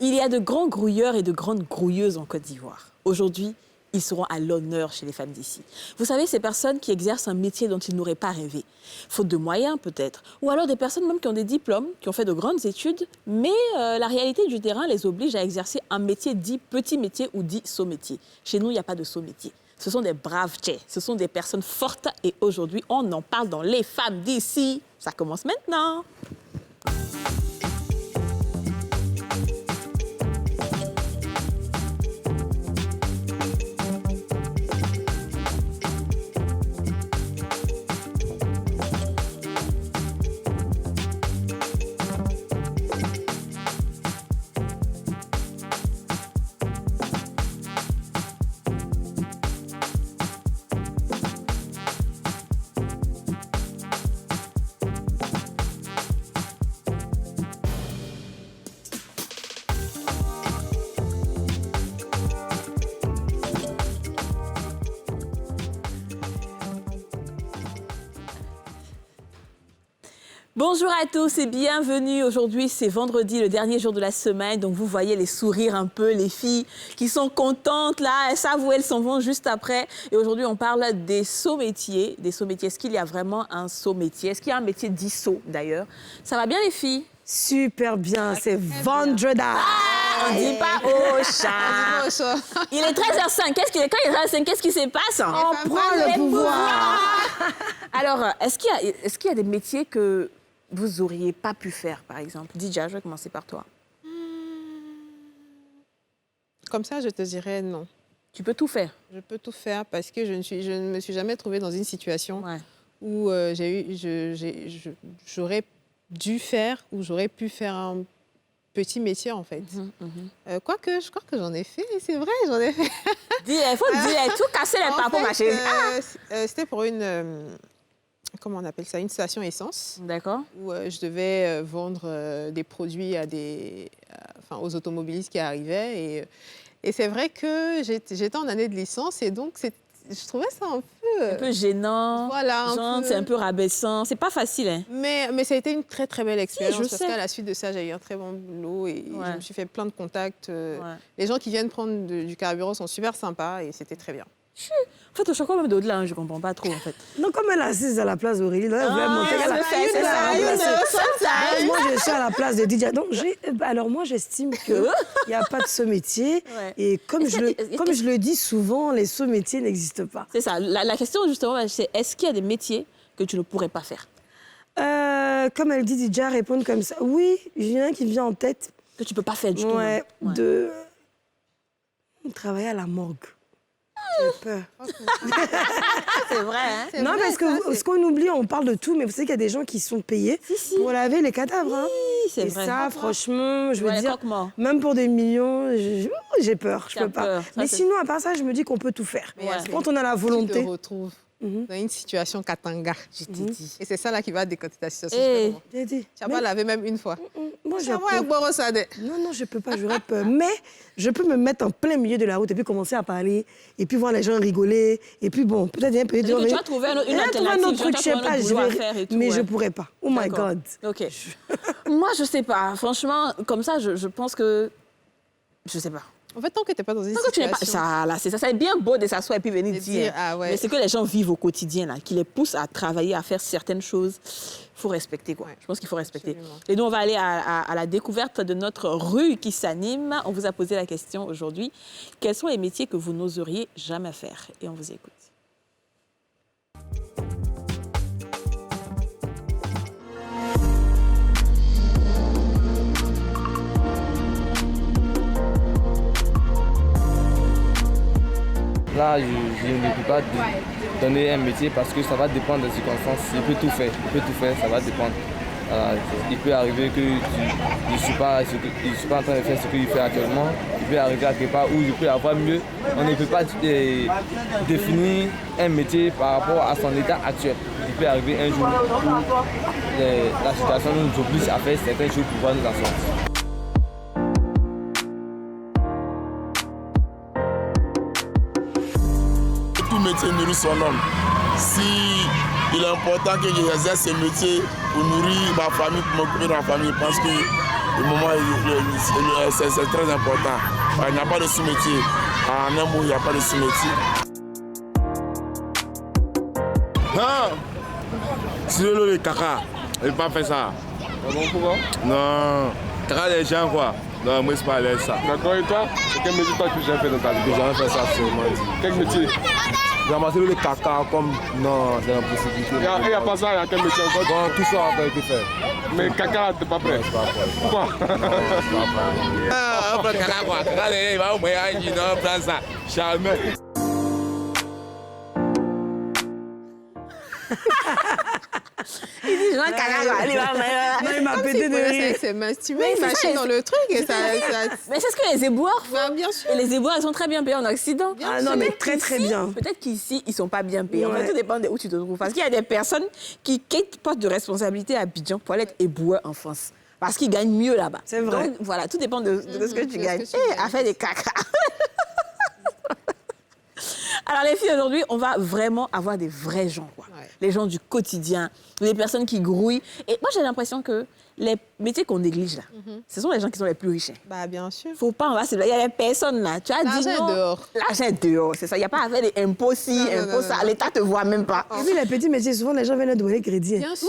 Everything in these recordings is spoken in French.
Il y a de grands grouilleurs et de grandes grouilleuses en Côte d'Ivoire. Aujourd'hui, ils seront à l'honneur chez les femmes d'ici. Vous savez, ces personnes qui exercent un métier dont ils n'auraient pas rêvé, faute de moyens peut-être, ou alors des personnes même qui ont des diplômes, qui ont fait de grandes études, mais la réalité du terrain les oblige à exercer un métier dit petit métier ou dit saut métier. Chez nous, il n'y a pas de saut métier. Ce sont des braves tchés, ce sont des personnes fortes et aujourd'hui, on en parle dans Les femmes d'ici. Ça commence maintenant. Bonjour à tous et bienvenue. Aujourd'hui, c'est vendredi, le dernier jour de la semaine. Donc, vous voyez les sourires un peu, les filles qui sont contentes là. Elles savent où elles s'en vont juste après. Et aujourd'hui, on parle des sauts métiers. Des sauts métiers. Est-ce qu'il y a vraiment un saut métier? Est-ce qu'il y a un métier dit saut d'ailleurs? Ça va bien les filles? Super bien, c'est vendredi. On dit pas au chat. Il est 13h05. Quand il est 13h05, qu'est-ce qui se passe? On prend le pouvoir. Alors, est-ce qu'il y a des métiers que vous n'auriez pas pu faire, par exemple? Didja, je vais commencer par toi. Comme ça, je te dirais non. Tu peux tout faire? Je peux tout faire parce que je ne me suis jamais trouvée dans une situation où j'aurais dû faire ou j'aurais pu faire un petit métier, en fait. Quoique, je crois que j'en ai fait, c'est vrai, j'en ai fait. Il faut dire, tout casser les papes, ma chérie. C'était pour une... comment on appelle ça? Une station essence. D'accord. Où je devais vendre des produits aux automobilistes qui arrivaient. Et c'est vrai que j'étais en année de licence et donc je trouvais ça un peu gênant. Voilà. C'est un peu rabaissant. C'est pas facile, hein. Mais ça a été une très, très belle expérience. Si, parce qu'à la suite de ça, j'ai eu un très bon boulot et je me suis fait plein de contacts. Les gens qui viennent prendre du carburant sont super sympas et c'était très bien. En fait, au chocolat même d'au-delà, hein, je comprends pas trop, en fait. Non, comme elle est assise à la place d'Aurélie, là, elle voulait montrer qu'elle a... Moi, je suis à la place de Didier. Donc, alors, moi, j'estime qu'il n'y a pas de saut métier. Et comme je le dis souvent, les sauts métiers n'existent pas. C'est ça. La question, justement, c'est est-ce qu'il y a des métiers que tu ne pourrais pas faire? Comme elle dit, Didier, répondre comme ça. Oui, il y en a un qui vient en tête. Que tu ne peux pas faire du tout. De travailler à la morgue. J'ai peur. C'est vrai, hein? Non, parce que ce qu'on oublie, on parle de tout, mais vous savez qu'il y a des gens qui sont payés pour laver les cadavres. Hein. Oui, c'est vrai. Et ça, franchement, je veux dire, même pour des millions, j'ai peur, je peux pas. Mais sinon, à part ça, je me dis qu'on peut tout faire. Quand on a la volonté... Tu te retrouves dans une situation katanga, je t'ai dit. Et c'est ça là qui va décanter ta situation. Tu n'as pas lavé même une fois. Moi, j'ai peur. Non, je peux pas, j'aurais peur. Mais je peux me mettre en plein milieu de la route et puis commencer à parler, et puis voir les gens rigoler, et puis bon, peut-être un peu... Tu vas trouver une alternative, un autre truc, je sais pas, mais je pourrais pas. Oh my God. OK. Moi, je sais pas. Franchement, comme ça, je pense que... Je sais pas. En fait, tant que tu n'es pas dans une situation... Ça, là, c'est ça. C'est bien beau de s'asseoir et puis venir dire. Mais c'est que les gens vivent au quotidien, là, qui les poussent à travailler, à faire certaines choses. Il faut respecter, quoi. Je pense qu'il faut respecter. Absolument. Et nous, on va aller à la découverte de notre rue qui s'anime. On vous a posé la question aujourd'hui. Quels sont les métiers que vous n'oseriez jamais faire? Et on vous écoute. Là, je ne peux pas donner un métier parce que ça va dépendre des circonstances. Je peux tout faire, ça va dépendre. Il peut arriver que je ne suis pas en train de faire ce que je fais actuellement. Il peut arriver à quelque part où je peux avoir mieux. On ne peut pas définir un métier par rapport à son état actuel. Il peut arriver un jour où la situation nous oblige à faire certaines choses pour pouvoir nous en sortir. Tout métier nourrit son homme. Si il est important que j'exerce ce métier pour nourrir ma famille, pour m'occuper de ma famille, parce que le moment, c'est très important. Il n'y a pas de sous-métier. En un mot, il n'y a pas de sous-métier. Ah! Si le caca, il ne peut pas faire ça. Bon, pourquoi? Non, caca des gens quoi. Non, moi, c'est pas à l'aise ça. D'accord, et toi? Quel métier toi que tu as fait dans ta vie? J'ai jamais fait ça, seulement. Quel métier? Ramasser le caca comme. Non, c'est impossibilité. Il n'y a pas ça, il y a quel métier encore? Bon, tout ça a été fait. Mais caca, t'es pas prêt? C'est pas prêt. Pourquoi? Ah, après caca quoi. Caca, il va au moyen, il non, prends ça. Jamais. Il dit, je vois caca, Non, il m'a pété de rire. C'est masturber, il machine dans le truc et ça... Mais c'est ce que les éboueurs font. Bah, bien sûr. Et les éboueurs, ils sont très bien payés en Occident. Ah non, mais très, très bien. Peut-être qu'ici, ils ne sont pas bien payés. En Ouais. fait, tout dépend de où tu te trouves. Parce qu'il y a des personnes qui quittent poste de responsabilité à Abidjan pour aller être éboueurs en France. Parce qu'ils gagnent mieux là-bas. C'est vrai. Donc, voilà, tout dépend de ce que tu de ce gagnes. que tu Et gagnes. à faire des caca. Alors, les filles, aujourd'hui, on va vraiment avoir des vrais gens, quoi. Ouais. Les gens du quotidien, les personnes qui grouillent. Et moi, j'ai l'impression que les métiers qu'on néglige, là, ce sont les gens qui sont les plus riches. Hein. Bah, bien sûr. Faut pas, on va se... Il y a des personnes là, tu as dit L'argent est non. dehors. L'argent est dehors, c'est ça. Il n'y a pas à faire des impôts ci, Non, non, impôts non, ça. non. L'État te voit même pas. Et puis les petits métiers, souvent les gens viennent donner crédit. Bien sûr.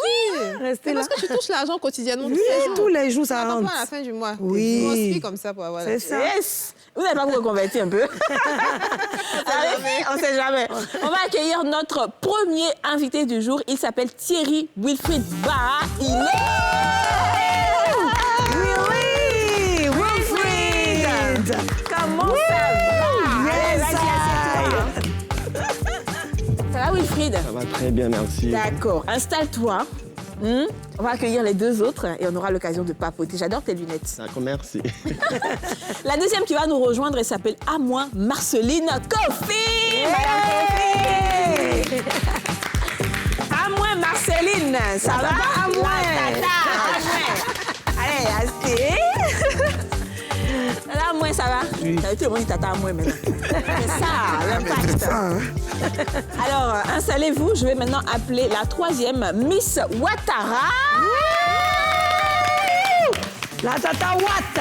Restez C'est là. parce que tu touches l'argent quotidiennement. Oui, tous les jours, ça Attends rentre. pas à la fin du mois. Oui. Tu m'inscris comme ça pour avoir la... C'est ça. Yes! Vous n'allez pas vous reconvertir un peu? Allez, on sait jamais. On va accueillir notre premier invité du jour. Il s'appelle Thierry Wilfried Bah. Il est... Oui, Wilfried! Comment ça va? Yes, Allez, vas-y, assieds-toi. Ça va, Wilfried? Ça va très bien, merci. D'accord. Installe-toi. On va accueillir les deux autres et on aura l'occasion de papoter. J'adore tes lunettes. D'accord, merci. La deuxième qui va nous rejoindre, elle s'appelle à moi Marceline Kofi. Madame Kofi. À moi Marceline, ça va? À moi. Allez, asseyez. Là, moi, ça va? Oui. Tout le monde dit tata à moi maintenant. C'est ça, l'impact. Alors, installez-vous. Je vais maintenant appeler la troisième, Miss Ouattara. La tata Watt!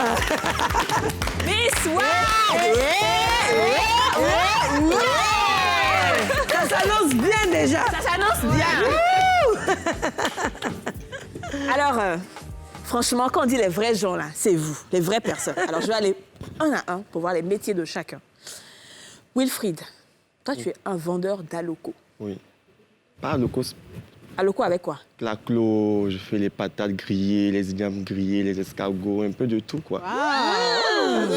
Miss Ouattara. Ça s'annonce bien déjà. Ça s'annonce bien. Alors, franchement, quand on dit les vrais gens, là, c'est vous, les vraies personnes. Alors, je vais aller un à un pour voir les métiers de chacun. Wilfried, toi, tu es un vendeur d'Aloco. Oui. Pas le cos. Aloco avec quoi? La clo, je fais les patates grillées, les ignames grillés, les escargots, un peu de tout, quoi.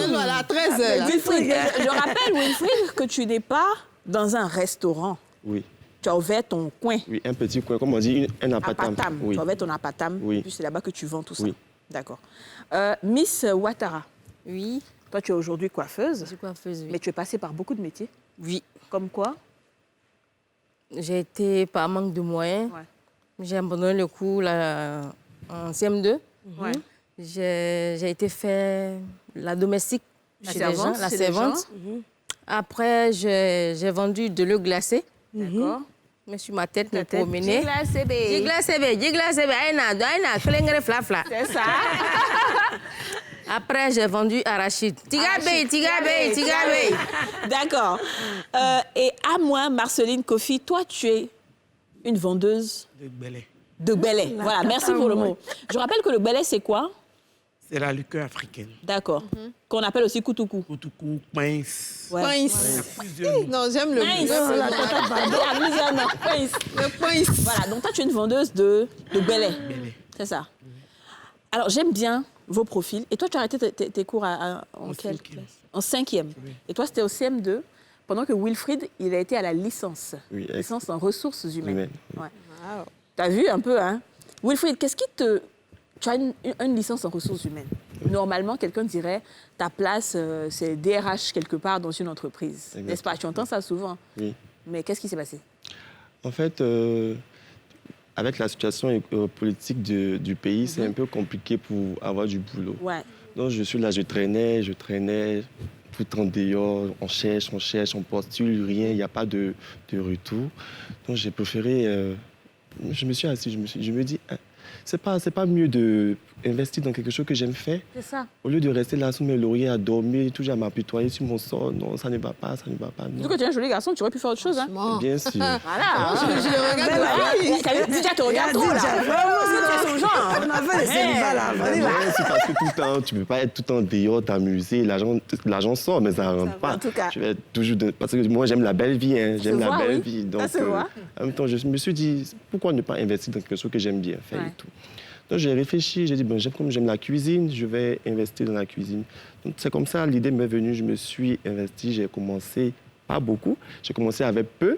Voilà, 13 heures. Wilfried, je rappelle, Wilfried, que tu n'es pas dans un restaurant. Oui. Tu as ouvert ton coin. Oui, un petit coin, comme on dit, un apatam. Apatam. Oui. Tu as ouvert ton apatam. Oui. Puis c'est là-bas que tu vends tout ça. Oui. D'accord. Miss Ouattara, Oui, toi, tu es aujourd'hui coiffeuse, je suis coiffeuse, oui. mais tu es passée par beaucoup de métiers. Oui, Comme quoi? j'ai été par manque de moyens. Ouais. J'ai abandonné le cours là, en CM2. Ouais. J'ai été faire la domestique La chez servante, les gens, la chez les servante. Après, j'ai vendu de l'eau glacée. D'accord. Je me suis ma tête me Peut-être. promener. J'ai glacé, aïna, flengere flafla. C'est ça. Après, j'ai vendu arachide. Tigabé. D'accord. Et à moi, Marceline Kofi, toi, tu es une vendeuse De Belay. de Belay. Voilà, merci pour le mot. Je rappelle que le Belay, c'est quoi? C'est la liqueur africaine. D'accord. Qu'on appelle aussi koutoukou. Koutoukou, pince. Ouais. Pince. Il y a plusieurs noms. Non, j'aime le Pince. j'aime le- La tata Barbie, la plusieurs noms. Pince. le pince. Voilà, donc toi, tu es une vendeuse de Belay. Belay. C'est ça. Alors, j'aime bien vos profils. Et toi, tu as arrêté tes cours en En quelle cinquième. classe? En cinquième. Oui. Et toi, c'était au CM2, pendant que Wilfried, il a été à la licence. Oui, Licence en ressources humaines. humaines. Ouais. Wow. T'as vu un peu, hein? Wilfried, qu'est-ce qui te... Tu as une licence en ressources humaines. Normalement, quelqu'un dirait, ta place, c'est DRH quelque part dans une entreprise. Exactement. N'est-ce pas? Tu entends ça souvent. Oui. Mais qu'est-ce qui s'est passé? En fait, avec la situation politique du pays, c'est un peu compliqué pour avoir du boulot. Ouais. Donc, je suis là, je traînais, tout le temps dehors, on cherche, on postule, rien, il n'y a pas de retour. Donc, j'ai préféré... je me suis assis, je me dis, c'est pas mieux d'investir dans quelque chose que j'aime faire. C'est ça. Au lieu de rester là sous mes lauriers à dormir, toujours à m'apitoyer sur mon sort, non, ça ne va pas, ça ne va pas. Non. Vu que tu es un joli garçon, tu aurais pu faire autre chose. Hein. Bien sûr. Voilà. Je le regarde. Déjà, tu regardes trop, là. C'est son genre. On a fait les célibats, là. Ouais, c'est parce que tout le temps, tu ne peux pas être tout le temps dehors, t'amuser. L'argent sort, mais ça ne rentre pas. En tout cas. Tu vas être toujours parce que moi, j'aime la belle vie. Hein. J'aime la belle vie. Donc, Ça se voit. en même temps, je me suis dit, pourquoi ne pas investir dans quelque chose que j'aime bien faire et tout. Donc, j'ai réfléchi, j'ai dit, bon, comme j'aime la cuisine, je vais investir dans la cuisine. Donc, c'est comme ça, l'idée m'est venue, je me suis investi, j'ai commencé, pas beaucoup, j'ai commencé avec peu.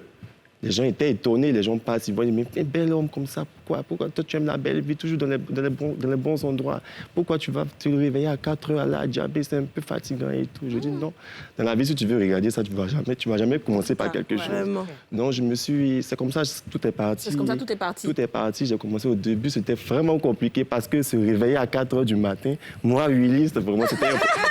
Les gens étaient étonnés, les gens passent, ils voient, mais un bel homme comme ça, pourquoi toi tu aimes la belle vie, toujours dans les bons endroits? Pourquoi tu vas te réveiller à 4 heures à la diable, c'est un peu fatigant et tout. Je dis non, dans la vie, si tu veux regarder ça, tu vas jamais commencer par quelque chose. Vraiment. Donc c'est comme ça, tout est parti. C'est comme ça, tout est parti. Tout est parti, j'ai commencé au début, c'était vraiment compliqué parce que se réveiller à 4 heures du matin, moi, Willy, c'était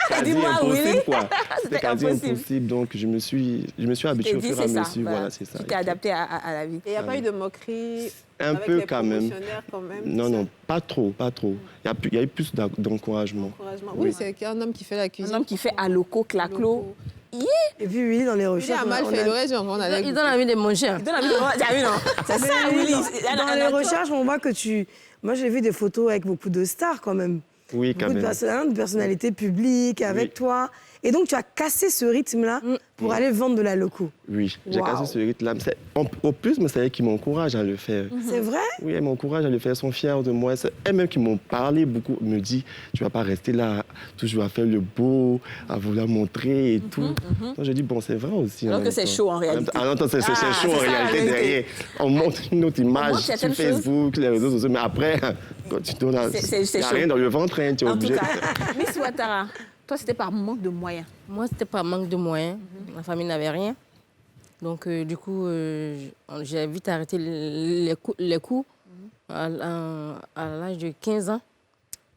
quasi impossible, quoi. C'était quasi impossible, donc je me suis habitué au fur et à mesure, voilà, c'est ça. Tu t'es adapté à la vie. Et il n'y a pas eu de moquerie un avec peu les quand même. quand même. Non, pas trop. Il y a eu plus d'encouragement. Oui, c'est un homme qui fait la cuisine. Un homme qui fait à loco, claclo. Et puis, Willy, dans les recherches... Il a mal fait le reste, on a Il donne envie de manger. Il donne envie de manger. T'as vu, non? C'est ça, Willy. Dans les recherches, on voit que tu... Moi, j'ai vu des photos avec beaucoup de stars, quand même. Oui, quand même. De personnalités publiques avec toi. Et donc, tu as cassé ce rythme-là pour aller vendre de la loco. Oui, j'ai cassé ce rythme-là. Au plus, c'est elle qui m'encourage à le faire. C'est vrai? Oui, elle m'encourage à le faire. Elles sont fières de moi. C'est elles-mêmes qui m'ont parlé beaucoup. Elles me disent, tu ne vas pas rester là, toujours à faire le beau, à vouloir montrer et tout. Donc, je dis, bon, c'est vrai aussi. Alors que c'est chaud, en réalité. Ah non, c'est chaud, en réalité, derrière. On montre une autre image sur Facebook, les réseaux sociaux. Mais après, quand tu tournes, il n'y a rien dans le ventre, hein, tu es obligé. En tout cas, Miss Ouattara, toi, c'était par manque de moyens. Moi, c'était par manque de moyens. Ma famille n'avait rien. Donc, du coup, j'ai vite arrêté les cours à l'âge de 15 ans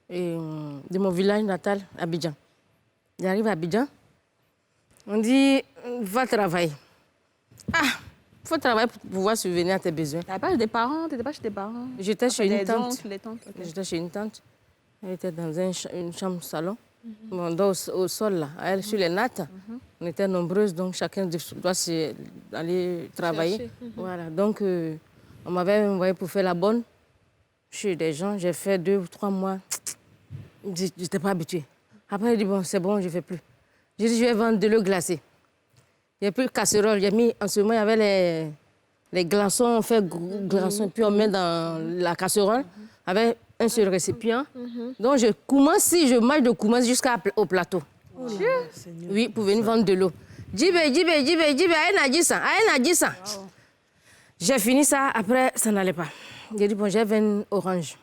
et, de mon village natal, Abidjan. J'arrive à Abidjan, on dit, va travailler. Ah, il faut travailler pour pouvoir subvenir à tes besoins. Tu n'avais pas des parents? Tu n'étais pas chez tes parents? J'étais chez une tante. Okay. J'étais chez une tante. Elle était dans une chambre-salon. Bon, donc, au sol, là, elle, sur les nattes, on était nombreuses, donc chacun doit aller travailler. Voilà, donc on m'avait envoyé pour faire la bonne chez des gens. J'ai fait 2 ou 3 mois. Je n'étais pas habituée. Après, j'ai dit, bon, c'est bon, je ne fais plus. J'ai dit, je vais vendre de l'eau glacée. Il n'y a plus de casserole. En ce moment, il y avait les glaçons, on fait glaçons, puis on met dans la casserole avec un seul récipient. Donc, je mange de commence jusqu'au plateau. Oh là, oui, pour venir vendre de l'eau. Djibé, j'ai fini ça, après, ça n'allait pas. J'ai dit, bon, j'ai 20 oranges.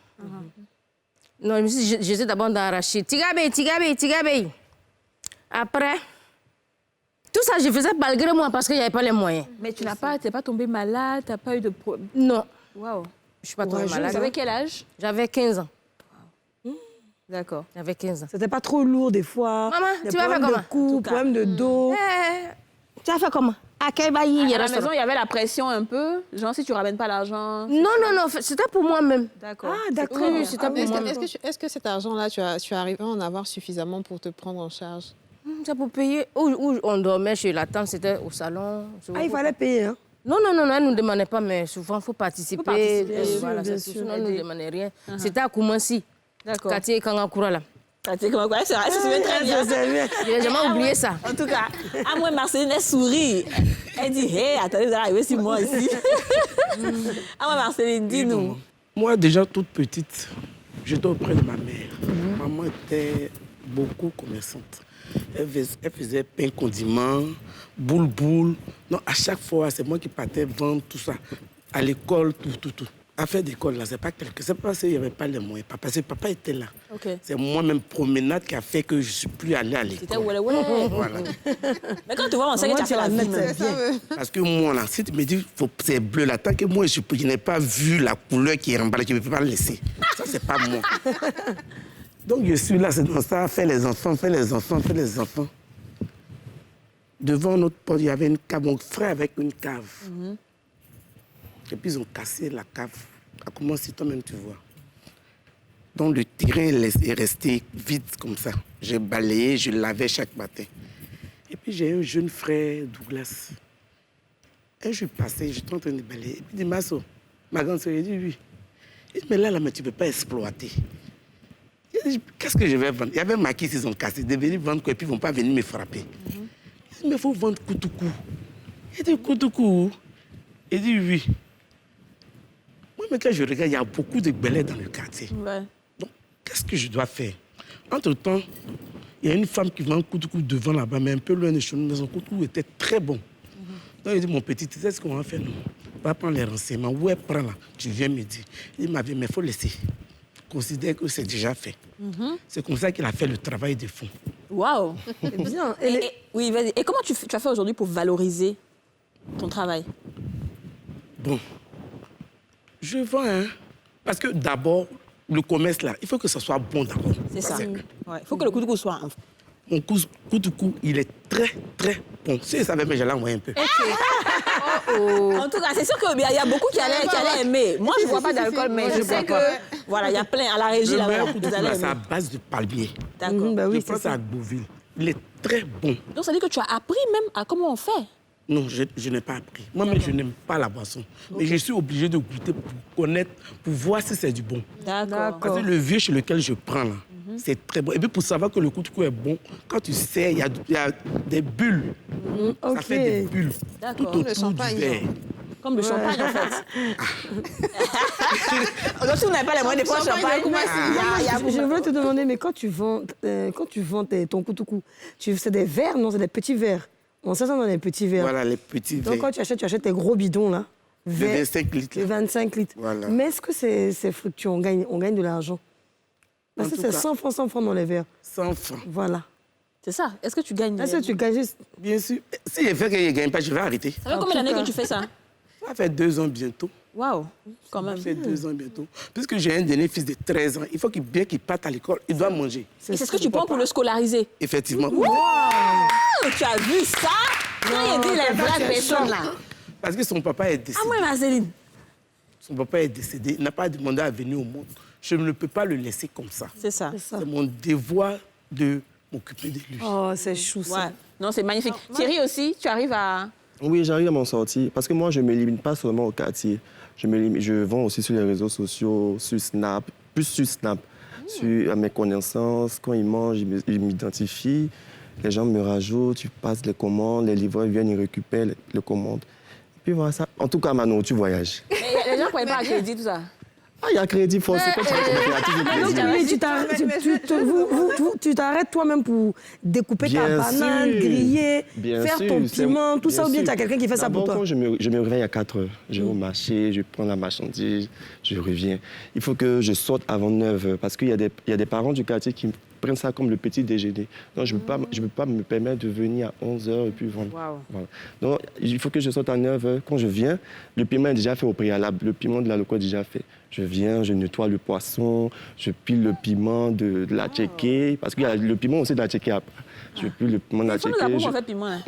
Non, j'étais d'abord dans l'arachide. Tigabé. Après, tout ça, je faisais malgré moi parce qu'il n'y avait pas les moyens. Mais tu n'es pas tombée malade, tu n'as pas eu de problème? Non. Waouh. Je ne suis pas tombée malade. Tu avais quel âge? J'avais 15 ans. D'accord. J'avais 15 ans. C'était pas trop lourd des fois? Maman, tu vas faire comment? Problème de dos. Tu vas faire comment? À la maison, il y avait la pression un peu. Genre, si tu ramènes pas l'argent. Non, c'était pour moi-même. D'accord. Ah, d'accord. Oui, c'était pour moi. Est-ce que cet argent-là, tu es arrivé à en avoir suffisamment pour te prendre en charge? C'est pour payer. Où on dormait chez la tante, c'était au salon. Ah, il fallait payer, hein? Non, elle ne nous demandait pas, mais souvent, il faut participer. Voilà, bien sûr. Elle ne nous demandait rien. C'était à Koumansi. D'accord. Quartier Kangakoura, là. C'est comment quoi? Ça se souvient très bien. Je n'ai jamais oublié ça. En tout cas, à moi, Marceline, elle sourit. Elle dit, hé, attendez, vous allez arriver sur moi ici. À moi, Marceline, dis-nous. Moi, déjà toute petite, j'étais auprès de ma mère. Maman était beaucoup commerçante. Elle faisait pain condiment, boule. Non, à chaque fois, c'est moi qui partais vendre tout ça. À l'école, tout. Affaire d'école, là, c'est pas parce qu'il n'y avait pas les moyens. Parce que papa était là. Okay. C'est moi-même promenade qui a fait que je ne suis plus allé à l'école. C'était voilà. Mais quand tu vois, on sait que tu as fait la vie. Parce que moi, là, si tu me dis c'est bleu, là, tant que moi, je n'ai pas vu la couleur qui est emballée, je ne peux pas le laisser. Ça, c'est pas moi. Donc, je suis là, c'est dans ça, faire les enfants. Devant notre porte, il y avait une cave, mon frère avec une cave. Et puis, ils ont cassé la cave. Comment si toi-même tu vois. Donc le terrain est resté vide comme ça. J'ai balayé, je lavais chaque matin. Et puis j'ai un jeune frère, Douglas. Et je suis passé, j'étais en train de balayer. Et puis il dit, Masso, ma grande sœur, il dit oui. Il dit, mais là, mais tu ne peux pas exploiter. Il dit, qu'est-ce que je vais vendre? Il y avait maquis, ils ont cassé. Ils devaient venir vendre quoi, et puis ils ne vont pas venir me frapper. Il dit, mais il faut vendre Koutoukou. Il dit, Koutoukou? Il dit, oui. Moi, mais quand je regarde, il y a beaucoup de belets dans le quartier. Ouais. Donc, qu'est-ce que je dois faire? Entre-temps, il y a une femme qui vend Koutoukou devant là-bas, mais un peu loin de chez nous, mais son Koutoukou était très bon. Donc, il dit, mon petit, tu sais ce qu'on va faire, non? On va prendre les renseignements. Ouais, prends là. Tu viens me dire. Il dit, ma vie, mais il faut laisser. Considère que c'est déjà fait. C'est comme ça qu'il a fait le travail de fond. Waouh. C'est bien. Oui, vas-y. Et comment tu as fait aujourd'hui pour valoriser ton travail? Bon, je vends, hein. Parce que d'abord, le commerce là, il faut que ça soit bon d'abord. C'est ça. Il faut que le Koutoukou soit... Mon Koutoukou, il est très, très bon. Si je savais, mais j'allais envoyer un peu. En tout cas, c'est sûr qu'il y a beaucoup qui allaient aimer. Moi, je ne bois pas d'alcool, mais je sais que... Voilà, il y a plein à la régie là-bas. C'est à base de palmier. D'accord. Bah oui, Je pense à Beauville. Il est très bon. Donc, ça veut dire que tu as appris même à comment on fait. Non, je n'ai pas appris. Moi-même, je n'aime pas la boisson. Mais je suis obligé de goûter pour connaître, pour voir si c'est du bon. D'accord. Parce que le vieux chez lequel je prends, là, c'est très bon. Et puis, pour savoir que le Koutoukou est bon, quand tu sais, il y a des bulles. Ça fait des bulles tout autour du verre. Comme le champagne, en fait. Donc, si vous n'avez pas les moyens de prendre champagne, Je veux te demander, mais quand tu vends ton Koutoukou, c'est des verres, non? C'est des petits verres. On sait ça dans les petits verres. Voilà, les petits verres. Donc, quand tu achètes tes gros bidons, là. De 25 litres. De 25 litres. Voilà. Mais est-ce que c'est fructueux? On gagne de l'argent? Parce que c'est 100 francs dans les verres. 100 francs. Voilà. C'est ça. Est-ce que tu gagnes? Est-ce que tu gagnes juste... Bien sûr. Si je fais que je ne gagne pas, je vais arrêter. Ça fait combien d'années que tu fais ça? Ça fait 2 ans bientôt. Waouh, quand même. Ça fait 2 ans bientôt. Puisque j'ai un dernier fils de 13 ans, il faut bien qu'il parte à l'école. Il doit manger. Et c'est ce que tu prends pour le scolariser? Effectivement. Wow. Tu as vu ça? Quand il dit les vraies personnes là. Parce que son papa est décédé. Ah, moi, Marceline. Son papa est décédé. Il n'a pas demandé à venir au monde. Je ne peux pas le laisser comme ça. C'est ça. C'est mon devoir de m'occuper de lui. Oh, c'est chou, ça. Ouais. Non, c'est magnifique. Thierry aussi, tu arrives à... Oui, j'arrive à m'en sortir. Parce que moi, je ne me limite pas seulement au quartier. Je vends aussi sur les réseaux sociaux, sur Snap, plus sur Snap. Sur mes connaissances, quand ils mangent, ils m'identifient. Les gens me rajoutent, tu passes les commandes, les livreurs viennent, ils récupèrent les commandes. Et puis voilà ça. En tout cas, Manon, tu voyages. Mais les gens ne croient pas à crédit, tout ça. Ah, il y a crédit forcé. Quand tu vas Tu t'arrêtes toi-même pour découper ta banane, griller, faire ton piment, tout ça, ou bien tu as quelqu'un qui fait ça pour toi? Quand je me réveille à 4 heures, je vais au marché, je prends la marchandise, je reviens. Il faut que je sorte avant 9 heures parce qu'il y a des parents du quartier qui prennent ça comme le petit déjeuner. Donc, je ne peux pas me permettre de venir à 11 heures et puis vendre. Wow. Voilà. Donc, il faut que je sorte à 9 heures. Quand je viens, le piment est déjà fait au préalable. Le piment de la loco est déjà fait. Je viens, je nettoie le poisson, je pile le piment de la tchéké, parce qu'il y a le piment aussi de la tchéké après. Je pile le piment de la tchéké. Il faut nous apprendre à faire piment. Hein.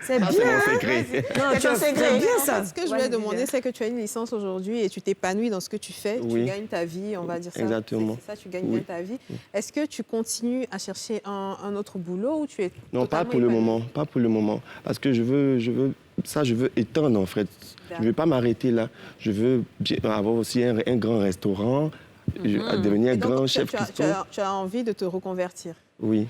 C'est bien. C'est mon secret. C'est bien ça. Ce que je voulais demander, c'est que tu as une licence aujourd'hui et tu t'épanouis dans ce que tu fais. Oui. Tu gagnes ta vie, on va dire ça. Exactement. C'est ça, tu gagnes bien ta vie. Est-ce que tu continues à chercher un autre boulot ou tu es Non, pas pour le moment. Pas pour le moment. Parce que je veux étendre en fait. Je ne veux pas m'arrêter là. Je veux avoir aussi un grand restaurant, devenir un grand chef cuistot. Tu as envie de te reconvertir. Oui.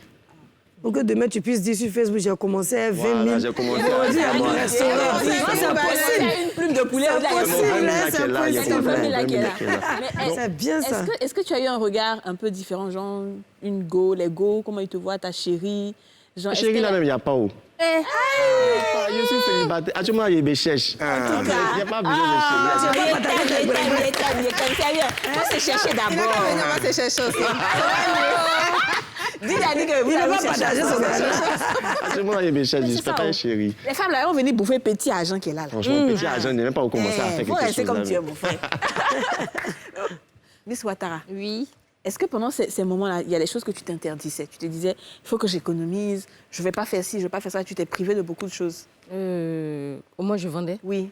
Pour que demain, tu puisses dire sur Facebook, j'ai commencé à 20 000. Voilà, j'ai commencé à mon restaurant. C'est possible. Une plume de poulet. C'est bien ça. Est-ce que tu as eu un regard un peu différent, genre une go, les go, comment ils te voient, ta chérie? Ma chérie, là même, il n'y a pas où. Je suis célibataire. Actuellement, il y a des cherches. Il n'y a pas besoin de chercher. Moi, c'est chercher d'abord. Moi, c'est chercher aussi. Dis Dani que vous n'avez pas partagé son argent. Actuellement, il y a des cherches. Je ne suis pas une chérie. Les femmes, là, vont venir bouffer petit argent qui est là. Franchement, petit argent, je n'ai même pas commencé à faire quelque chose. C'est comme tu es, mon frère. Miss Ouattara. Oui. Est-ce que pendant ces moments-là, il y a des choses que tu t'interdisais? Tu te disais, il faut que j'économise, je ne vais pas faire ci, je ne vais pas faire ça. Tu t'es privé de beaucoup de choses. Moi, je vendais? Oui.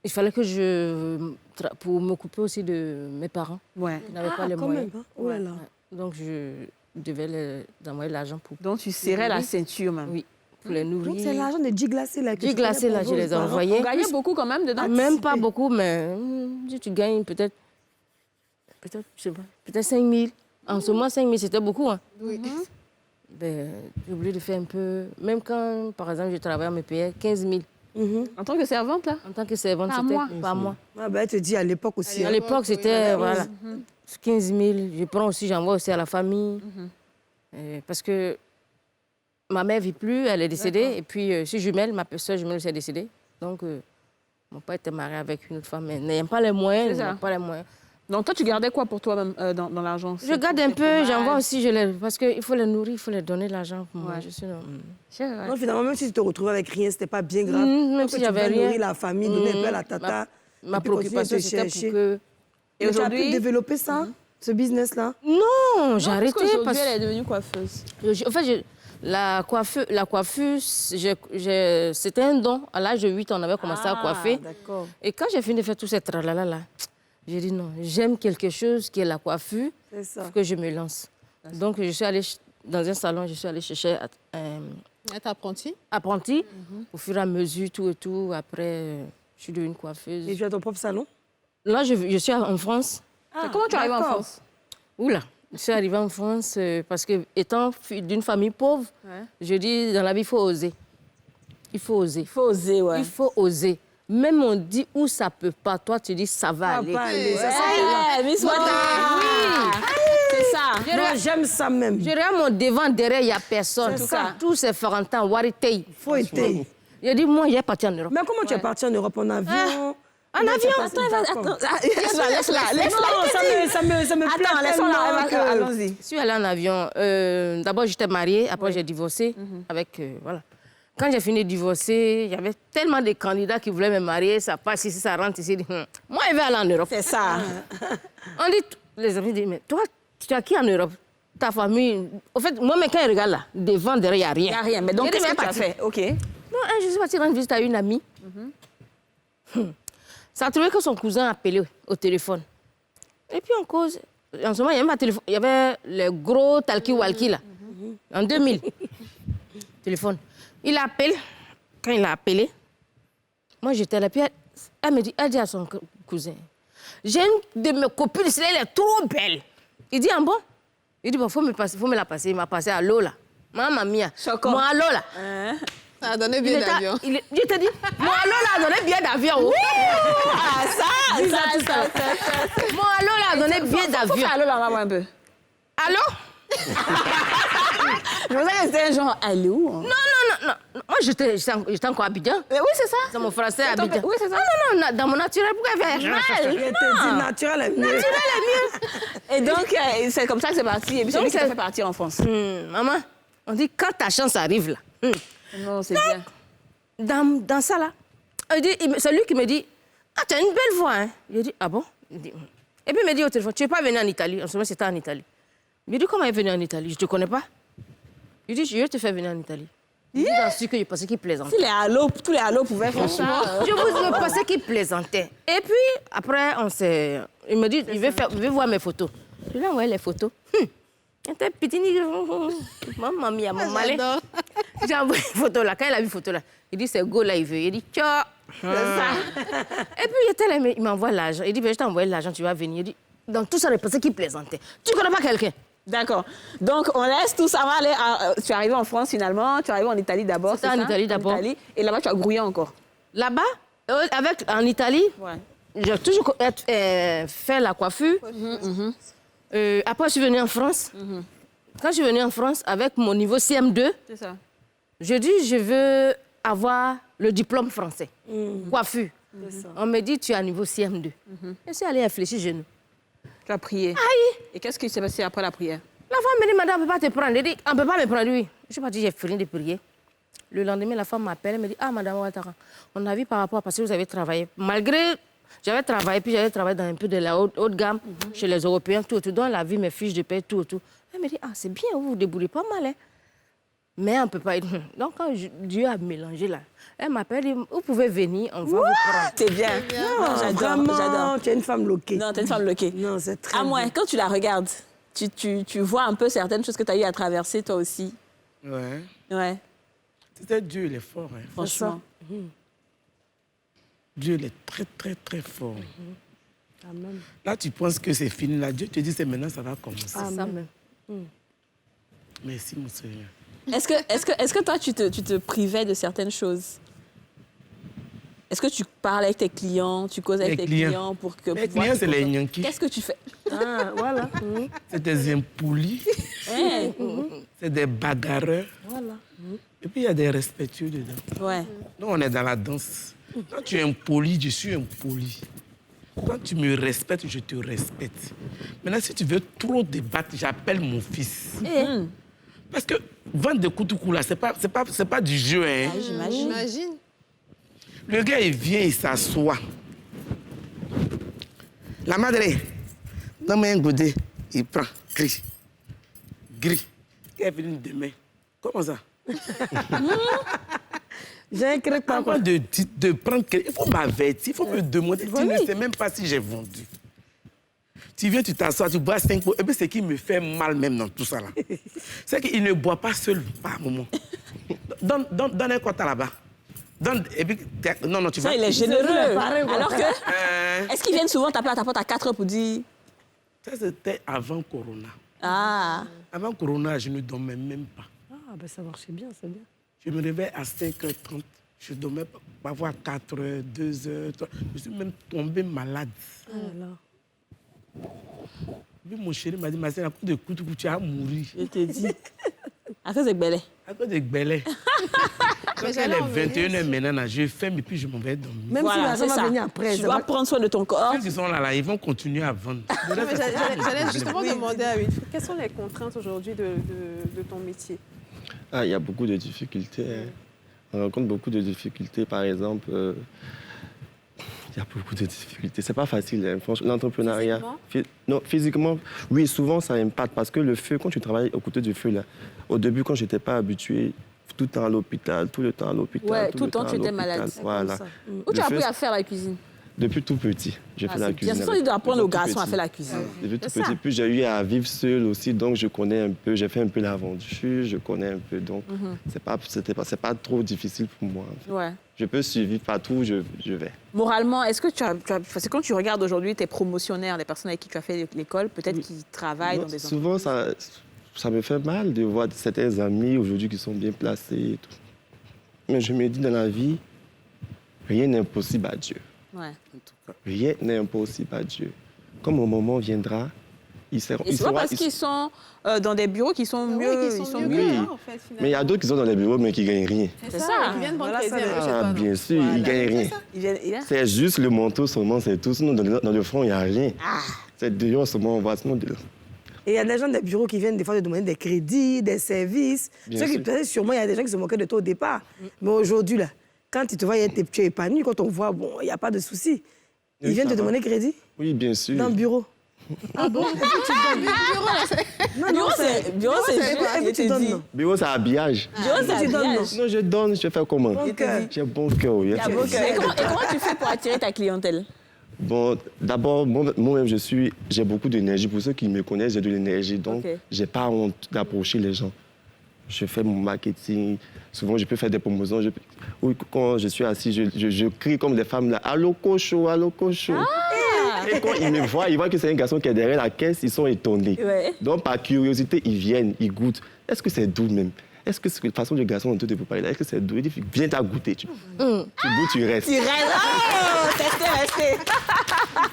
il fallait que pour m'occuper aussi de mes parents. Ouais. Ils n'avaient pas les moyens. Même, hein? Oh là là. Donc, je devais leur envoyer l'argent pour... Donc, tu serrais la ceinture même. Oui, pour les nourrir. Donc, c'est l'argent de G glacé là que G glacé, là, je les ai envoyés. On gagnait beaucoup quand même dedans. Même pas beaucoup, mais si tu gagnes peut-être, je sais pas, peut-être 5 000. En ce moment, 5 000, c'était beaucoup. Hein. Oui. Ben, j'ai oublié de faire un peu... Même quand, par exemple, je travaillais, on me payait 15 000. En tant que servante, là? En tant que servante, Par c'était mois. par mois. Ah ben, elle te dit à l'époque aussi. À hein. l'époque, c'était, voilà, 15 000. Je prends aussi, j'envoie aussi à la famille. Parce que ma mère ne vit plus, elle est décédée. Et puis, je suis jumelle, ma soeur jumelle aussi est décédée. Donc, mon père était marié avec une autre femme, mais n'ayant pas les moyens, C'est ça. pas les moyens. Donc, toi, tu gardais quoi pour toi-même dans l'argent? Je garde un peu, j'envoie aussi, parce qu'il faut les nourrir, il faut les donner l'argent pour moi. Ouais. Je suis Non, finalement, même si tu te retrouvais avec rien, c'était pas bien grave. Même Tant si que tu j'avais devais rien. nourrir la famille, donner un peu à la tata. Ma et puis continuer à te préoccupation, c'était chercher. pour que... Et tu as pu développer ça, ce business-là? Non, j'ai Parce arrêté. qu'aujourd'hui, elle est devenue coiffeuse. En fait, la coiffure, c'était un don. À l'âge de 8 ans, on avait commencé à coiffer. D'accord. Et quand j'ai fini de faire tout ce tralala là, j'ai dit non, j'aime quelque chose qui est la coiffure, C'est ça. faut que je me lance. Donc, je suis allée dans un salon, je suis allée chercher Être apprenti? apprenti, au fur et à mesure, tout et tout. Après, je suis devenue coiffeuse. Et tu as ton propre salon? Là, je suis en France. Comment tu arrives en d'accord. France? Oula, je suis arrivée en France parce que, étant d'une famille pauvre, je dis, dans la vie, il faut oser. Il faut oser. Il faut oser, ouais. Il faut oser. Même on dit où ça peut pas, toi tu dis ça va aller. pas aller, ça, Ouais, Miss Wata. C'est ça. Non, j'aime ça même. Je regarde mon devant, derrière, il n'y a personne. C'est ça. Tous ces Farantins, Waritei. Faut être. Je dis, moi, il est parti en Europe. Mais comment tu es parti en Europe en avion? En avion? Attends, laisse-la. Non, ça me plaît Attends, laisse-la. tellement que... Allons-y. Je suis allée en avion. D'abord, j'étais mariée, après, j'ai divorcé. Avec, voilà. Quand j'ai fini de divorcer, il y avait tellement de candidats qui voulaient me marier, ça passe ici, ça rentre ici. Moi, je vais aller en Europe. C'est ça. On dit, les amis disent, mais toi, tu as qui en Europe? Ta famille. En fait, moi, mais quand ils regardent là, devant, derrière, il n'y a rien. Il n'y a rien. Mais donc, J'ai dit, qu'est-ce que tu as parti. fait? OK. Non, je suis partie rendre visite à une amie. Ça a trouvé que son cousin a appelé au téléphone. Et puis on cause. En ce moment, il y avait, téléphone, il y avait les gros talkie-walkie là. En 2000. Téléphone. Il appelle. Quand il a appelé, moi j'étais là. Puis elle dit à son cousin, j'ai une de mes copines, elle est trop belle. Il dit, ah bon? Il dit, bon, faut me la passer. Il m'a passé à l'eau là. Maman mia. Choco. Moi à l'eau là. Ça a donné bien d'avion. Je te dis, moi à l'eau là a donné billet d'avion. Oui. Ah, ça. Moi à l'eau là a donné billet Faut d'avion. faire allô, là, on va voir un peu. Allô? Je me disais que c'était un genre allô. Non. Moi, j'étais encore à Abidjan. Oui, c'est ça. Dans mon français à Dans ton Abidjan. pays, oui, c'est ça. Non, dans mon naturel, pourquoi faire Je te dis, naturel est mieux. Et donc, c'est comme ça que c'est parti. Et puis, c'est Donc, lui qui t'a c'est- fait partir en France. Maman, on dit quand ta chance arrive là. Non, c'est bien. Dans ça là, c'est lui qui me dit, ah, tu as une belle voix. Hein? Je dis, ah bon? Il dit, Et puis il me dit au téléphone, tu n'es pas venu en Italie. En ce moment, c'était en Italie. Il me dit, comment il est venu en Italie? Je ne te connais pas. Je dis, je vais te faire venir en Italie. Il dit, dans ce que je pensais qu'il plaisantait. Tous les allos pouvaient faire ça. Je pensais qu'il plaisantait. Et puis, après, il me dit, je vais voir mes photos. Je lui ai envoyé les photos. Il était petit, maman mia, mon malin. J'ai envoyé les photos là. Quand il a vu les photos là, il dit, c'est go là, il veut. Il dit, ciao. Et puis, il était là, il m'envoie l'argent. Il dit, je t'ai envoyé l'argent, tu vas venir. Il dit, dans tout ça, je pensais qu'il plaisantait. Tu ne connais pas quelqu'un? D'accord. Donc, on laisse tout ça. On va aller tu es arrivé en France finalement, tu es arrivé en Italie d'abord. C'était en Italie d'abord. Et là-bas, tu as grouillé encore. Là-bas, en Italie, Ouais. j'ai toujours fait la coiffure. Après, je suis venue en France. Quand je suis venue en France, avec mon niveau CM2, C'est ça. je dis, je veux avoir le diplôme français. Coiffure. On me dit, tu es à niveau CM2. Je suis allée réfléchir chez nous. Tu as prié. Aïe! Et qu'est-ce qui s'est passé après la prière? La femme me dit, madame, on ne peut pas te prendre. Elle dit, on ne peut pas me prendre, oui. Je suis partie, j'ai fini de prier. Le lendemain, la femme m'appelle, elle me dit, ah, madame Ouattara, on a vu par rapport à parce que vous avez travaillé. Malgré, j'avais travaillé, puis j'avais travaillé dans un peu de la haute gamme, chez les Européens, tout. Donc, elle a vu mes fiches de paie, tout. Elle me dit, ah, c'est bien, vous vous débrouillez pas mal, hein. Mais on ne peut pas... Donc, quand Dieu a mélangé là, elle m'appelle, dit, vous pouvez venir, on va vous prendre. C'est bien. Non, j'adore. Tu es une femme loquée. Non, tu es une femme loquée. Non, c'est très À moins, bien. quand tu la regardes, tu vois un peu certaines choses que tu as eu à traverser toi aussi. Ouais. Ouais, C'était Dieu, il est fort. Hein. franchement. Dieu, il est très, très, très fort. Amen. Là, tu penses que c'est fini. Là, Dieu te dit, c'est maintenant, ça va commencer. C'est ça même. Merci, mon Seigneur. Est-ce que toi, tu te privais de certaines choses? Est-ce que tu parles avec tes clients, tu causes avec Les tes clients. clients pour que... Les pouvoir clients, te c'est les concentrer? Yankees. Qu'est-ce que tu fais? Ah, voilà. C'est des impolis. Hey. C'est des bagarreurs. Voilà. Et puis, il y a des respectueux dedans. Ouais. Nous, on est dans la danse. Quand tu es impoli, je suis impoli. Quand tu me respectes, je te respecte. Maintenant, si tu veux trop débattre, j'appelle mon fils. Parce que vendre des coups là, c'est pas du jeu. Hein. J'imagine. Le gars, il vient, il s'assoit. La madre, donne-moi un godet. Il prend, gris. Gris. Elle vient demain. Comment ça? J'ai un crête pas. Avant de prendre... Il faut m'avertir, il faut me demander. Tu ne sais même pas si j'ai vendu. Tu viens, tu t'assois, tu bois 5 pots. Et puis, ce qui me fait mal même dans tout ça, là, c'est qu'il ne boit pas seul par moment. Donne un quota là-bas. Et puis, non, tu vas... Ça, il est généreux. Alors que... Euh, Est-ce qu'ils viennent souvent taper à ta porte à 4 heures pour dire... Ça, c'était avant Corona. Ah. Avant Corona, je ne dormais même pas. Ah, ben ça marchait bien, c'est bien. Je me réveille à 5h30. Je dormais parfois à 4h, 2h. Je suis même tombé malade. Ah là. Puis mon chéri m'a dit, ma sœur, à cause de coups, tu vas mourir. Je te dis. À cause de Gbélé. À cause de Gbélé. Quand elle est 21h maintenant, je ferme et puis je m'en vais dormir. Même Voilà, si la c'est va ça. venir après. Tu dois prendre soin de ton corps. Ceux qui sont là, ils vont continuer à vendre. J'allais justement demander à Wilfried, quelles sont les contraintes aujourd'hui de ton métier? Ah, il y a beaucoup de difficultés. Hein. On rencontre beaucoup de difficultés. Par exemple, il y a beaucoup de difficultés. C'est pas facile. Hein. Franchement, l'entrepreneuriat. Non, physiquement, oui, souvent ça impacte parce que le feu, quand tu travailles au côté du feu, là, au début, quand je n'étais pas habitué, tout le temps à l'hôpital, tout le temps à l'hôpital. Ouais, tout le temps tu étais malade. Voilà. Où tu as appris à faire la cuisine? Depuis tout petit, j'ai fait la cuisine. Bien sûr, il doit apprendre aux garçons à faire la cuisine. Depuis tout petit. Puis j'ai eu à vivre seul aussi, donc je connais un peu. J'ai fait un peu l'aventure, je connais un peu. Donc, c'est pas trop difficile pour moi. En fait. Ouais. Je peux survivre partout où je vais. Moralement, est-ce que parce que quand tu regardes aujourd'hui tes promotionnaires, les personnes avec qui tu as fait l'école, peut-être qu'ils travaillent dans des souvent, ça me fait mal de voir certains amis aujourd'hui qui sont bien placés et tout. Mais je me dis, dans la vie, rien n'est impossible à Dieu. Ouais. Rien n'est impossible à Dieu. Comme au moment viendra, ils seront... Et c'est pas parce qu'ils sont dans des bureaux qu'ils sont mieux. Ils sont mieux oui. que toi, en fait, finalement. Mais il y a d'autres qui sont dans les bureaux, mais qui ne gagnent rien. C'est ça. Ils viennent prendre plaisir chez Ah, toi. bien sûr, ils ne gagnent rien. C'est juste le manteau seulement, c'est tout. Sinon, dans le fond, il n'y a rien. C'est dehors seulement, on voit sinon dehors. Et il y a des gens des bureaux qui viennent des fois de demander des crédits, des services. Bien sûr. Peut-être sûrement, il y a des gens qui se moquaient de toi au départ. Mais aujourd'hui, là, quand tu te vois, tu es épanoui, quand on voit, bon, il n'y a pas de souci. Ils Oui, viennent ça te va. demander crédit Oui, bien sûr. dans le bureau. Ah bon? Et puis tu donnes. Bureau, c'est tu donnes, non. Bureau, c'est habillage. Bureau, c'est tu donnes, non. Sinon, je donne, je fais comment? Bon cœur. J'ai bon cœur, oui. Et comment tu fais pour attirer ta clientèle? Bon, d'abord, moi-même, j'ai beaucoup d'énergie. Pour ceux qui me connaissent, j'ai de l'énergie. Donc, j'ai pas honte d'approcher les gens. Je fais mon marketing. Souvent, je peux faire des promotions. Oui, quand je suis assis, je crie comme des femmes là. Allô, cocho, allô, cocho. Et quand ils me voient, ils voient que c'est un garçon qui est derrière la caisse, ils sont étonnés. Ouais. Donc, par curiosité, ils viennent, ils goûtent. Est-ce que c'est doux même? Est-ce que c'est la façon du garçon dont tu peux parler là? Est-ce que c'est doux? Il dit, viens t'as goûter. Tu goûtes, tu restes. Tu restes.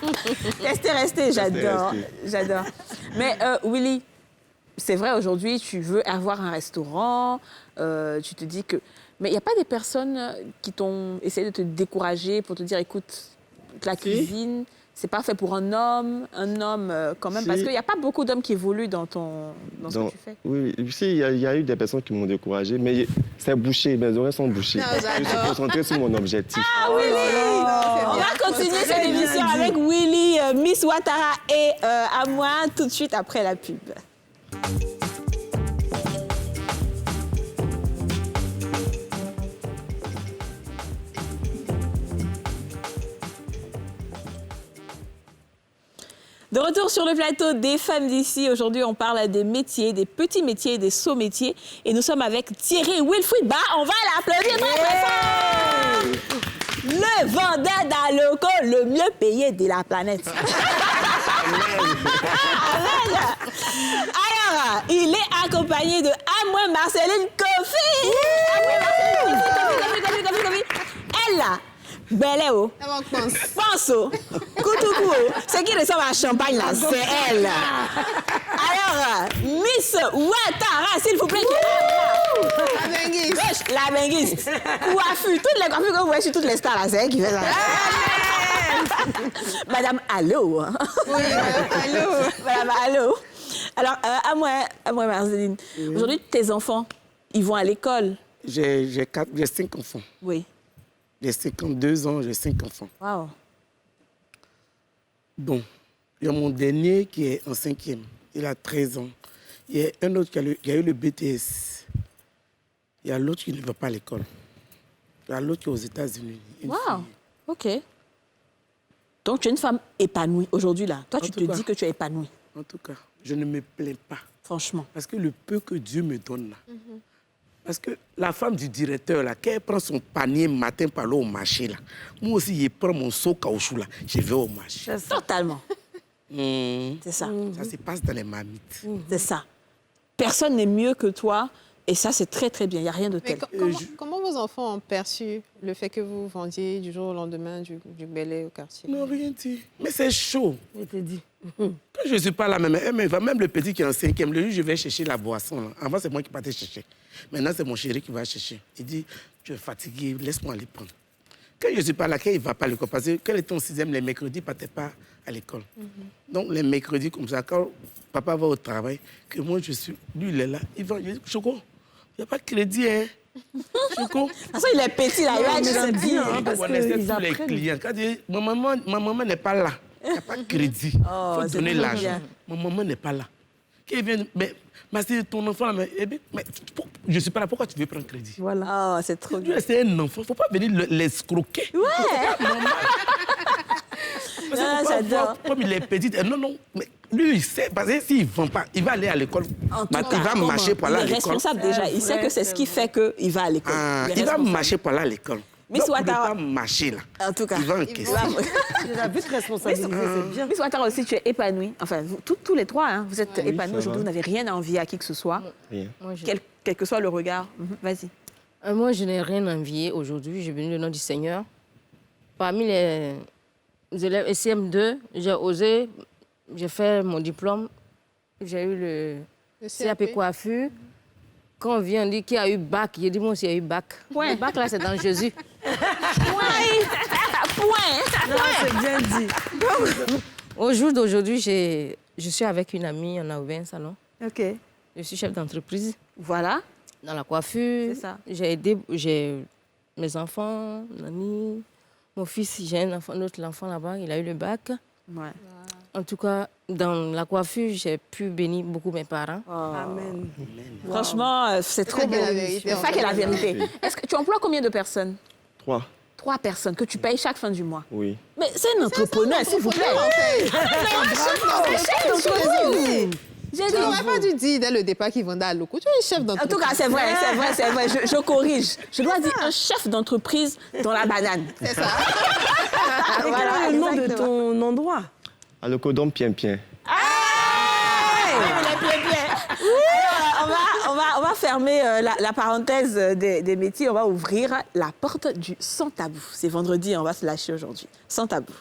Oh, tester, rester. J'adore. J'adore. Mais Willy, c'est vrai, aujourd'hui, tu veux avoir un restaurant, tu te dis que... Mais il n'y a pas des personnes qui t'ont essayé de te décourager pour te dire, écoute, la cuisine, c'est pas fait pour un homme quand même, parce qu'il n'y a pas beaucoup d'hommes qui évoluent dans ce que tu fais. Oui, il y a eu des personnes qui m'ont découragé, mais c'est bouché, mes oreilles sont bouchées. Je suis concentré sur mon objectif. Ah, Willy! On va continuer cette émission avec Willy, Miss Ouattara et à moi tout de suite après la pub. retour sur le plateau des femmes d'ici. Aujourd'hui, on parle des métiers, des petits métiers et des sauts métiers. Et nous sommes avec Thierry Wilfried Bah. On va l'applaudir très fort. Le vendeur d'Aloco, le mieux payé de la planète. Alors, il est accompagné de Amoué Marceline Kofi. Kofi. Elle, là, belle oh. Pense oh. Koutoukou oh. C'est qui ressemble à champagne, là? C'est elle. Alors, Miss Ouattara, s'il vous plaît. La benguiste. La benguiste. Coiffure. Toutes les coiffures que vous voyez sur toutes les stars, là, c'est elle qui fait ça. Madame Allo. Oui, allô. Madame Allo. Alors, à moi, Marceline. Aujourd'hui, tes enfants, ils vont à l'école. J'ai 5 enfants. Oui. J'ai 52 ans, j'ai 5 enfants. Wow. Bon, il y a mon dernier qui est en 5e. Il a 13 ans. Il y a un autre qui a eu le BTS. Il y a l'autre qui ne va pas à l'école. Il y a l'autre qui est aux États-Unis. Wow. OK. Donc, tu es une femme épanouie aujourd'hui, là. Toi, tu te dis que tu es épanouie. En tout cas, je ne me plains pas. Franchement. Parce que le peu que Dieu me donne, là. Parce que la femme du directeur, là, quand elle prend son panier matin pour aller au marché, là, moi aussi, je prends mon seau caoutchouc, là, je vais au marché. Totalement. C'est ça. Ça se passe dans les marmites. C'est ça. Personne n'est mieux que toi. Et ça, c'est très, très bien. Il n'y a rien de tel. Comment vos enfants ont perçu le fait que vous vendiez du jour au lendemain du belé au quartier? Non, rien dit. Mais c'est chaud. Je te dis. Quand je ne suis pas là, même le petit qui est en 5e, le jour, je vais chercher la boisson. Là. Avant, c'est moi qui partais chercher. Maintenant, c'est mon chéri qui va chercher. Il dit, tu es fatigué, laisse-moi aller prendre. Quand je ne suis pas là, quand il ne va pas à l'école, parce que quand il était en 6e, les mercredis, il ne partait pas à l'école. Donc, les mercredis, comme ça, quand papa va au travail, que moi, je suis... Lui, il est là, il va... Il dit, Choco, il n'y a pas de crédit, hein. Choco. De toute façon, il est petit, là. Il va être gentil. Il connaissait tous les clients. Quand il dit, ma maman n'est pas là. Il n'y a pas de crédit. Il faut donner l'argent. Ma maman n'est pas là. Quand il vient, mais c'est ton enfant là, mais je ne suis pas là. Pourquoi tu veux prendre crédit? Voilà. Oh, c'est trop bien. C'est un enfant. Il ne faut pas venir l'escroquer. Ouais. J'adore. Comme il est petit, non, mais lui, il sait, parce que s'il ne vend pas, il va aller à l'école. Il va marcher pour aller à l'école. Il est responsable déjà. Il sait que c'est ce qui fait qu'il va à l'école. Il va marcher pour aller à l'école. Miss Ouattara. Il va marcher là. En tout cas. Il va encaisser. Il a vite responsabilisé, c'est bien. Miss Ouattara aussi, tu es épanouie. Enfin, tous les trois, hein, vous êtes épanouis aujourd'hui. Vous n'avez rien à envier à qui que ce soit. Rien. Quel que soit le regard. Vas-y. Moi, je n'ai rien à envier aujourd'hui. J'ai béni le nom du Seigneur. Parmi les élèves SCM2, j'ai osé, j'ai fait mon diplôme. J'ai eu le CAP coiffure. Quand on vient, on dit qui a eu bac. J'ai dit, moi aussi, j'ai eu bac. Ouais. Le bac, là, c'est dans Jésus. Point. Non, c'est bien dit. Au jour d'aujourd'hui, je suis avec une amie, on a ouvert un salon. OK. Je suis chef d'entreprise. Voilà. Dans la coiffure. C'est ça. J'ai aidé mes enfants, Nani, mon fils, j'ai un autre enfant là-bas, il a eu le bac. Ouais. En tout cas, dans la coiffure, j'ai pu bénir beaucoup mes parents. Oh. Amen. Franchement, c'est trop beau. C'est ça qui est la vérité. Est-ce que tu emploies combien de personnes? 3. 3 personnes que tu payes chaque fin du mois. Oui. Mais c'est un entrepreneur, s'il vous plaît. Tu n'aurais pas dû dire dès le départ qu'il vendait à Loco. Tu es chef d'entreprise. En tout cas, c'est vrai. Je corrige. Je dois dire un chef d'entreprise dans la banane. C'est ça. Et quel est le nom de ton endroit? Alocodome Pien-Pien. On va fermer la parenthèse des métiers. On va ouvrir la porte du sans tabou. C'est vendredi, on va se lâcher aujourd'hui. Sans tabou.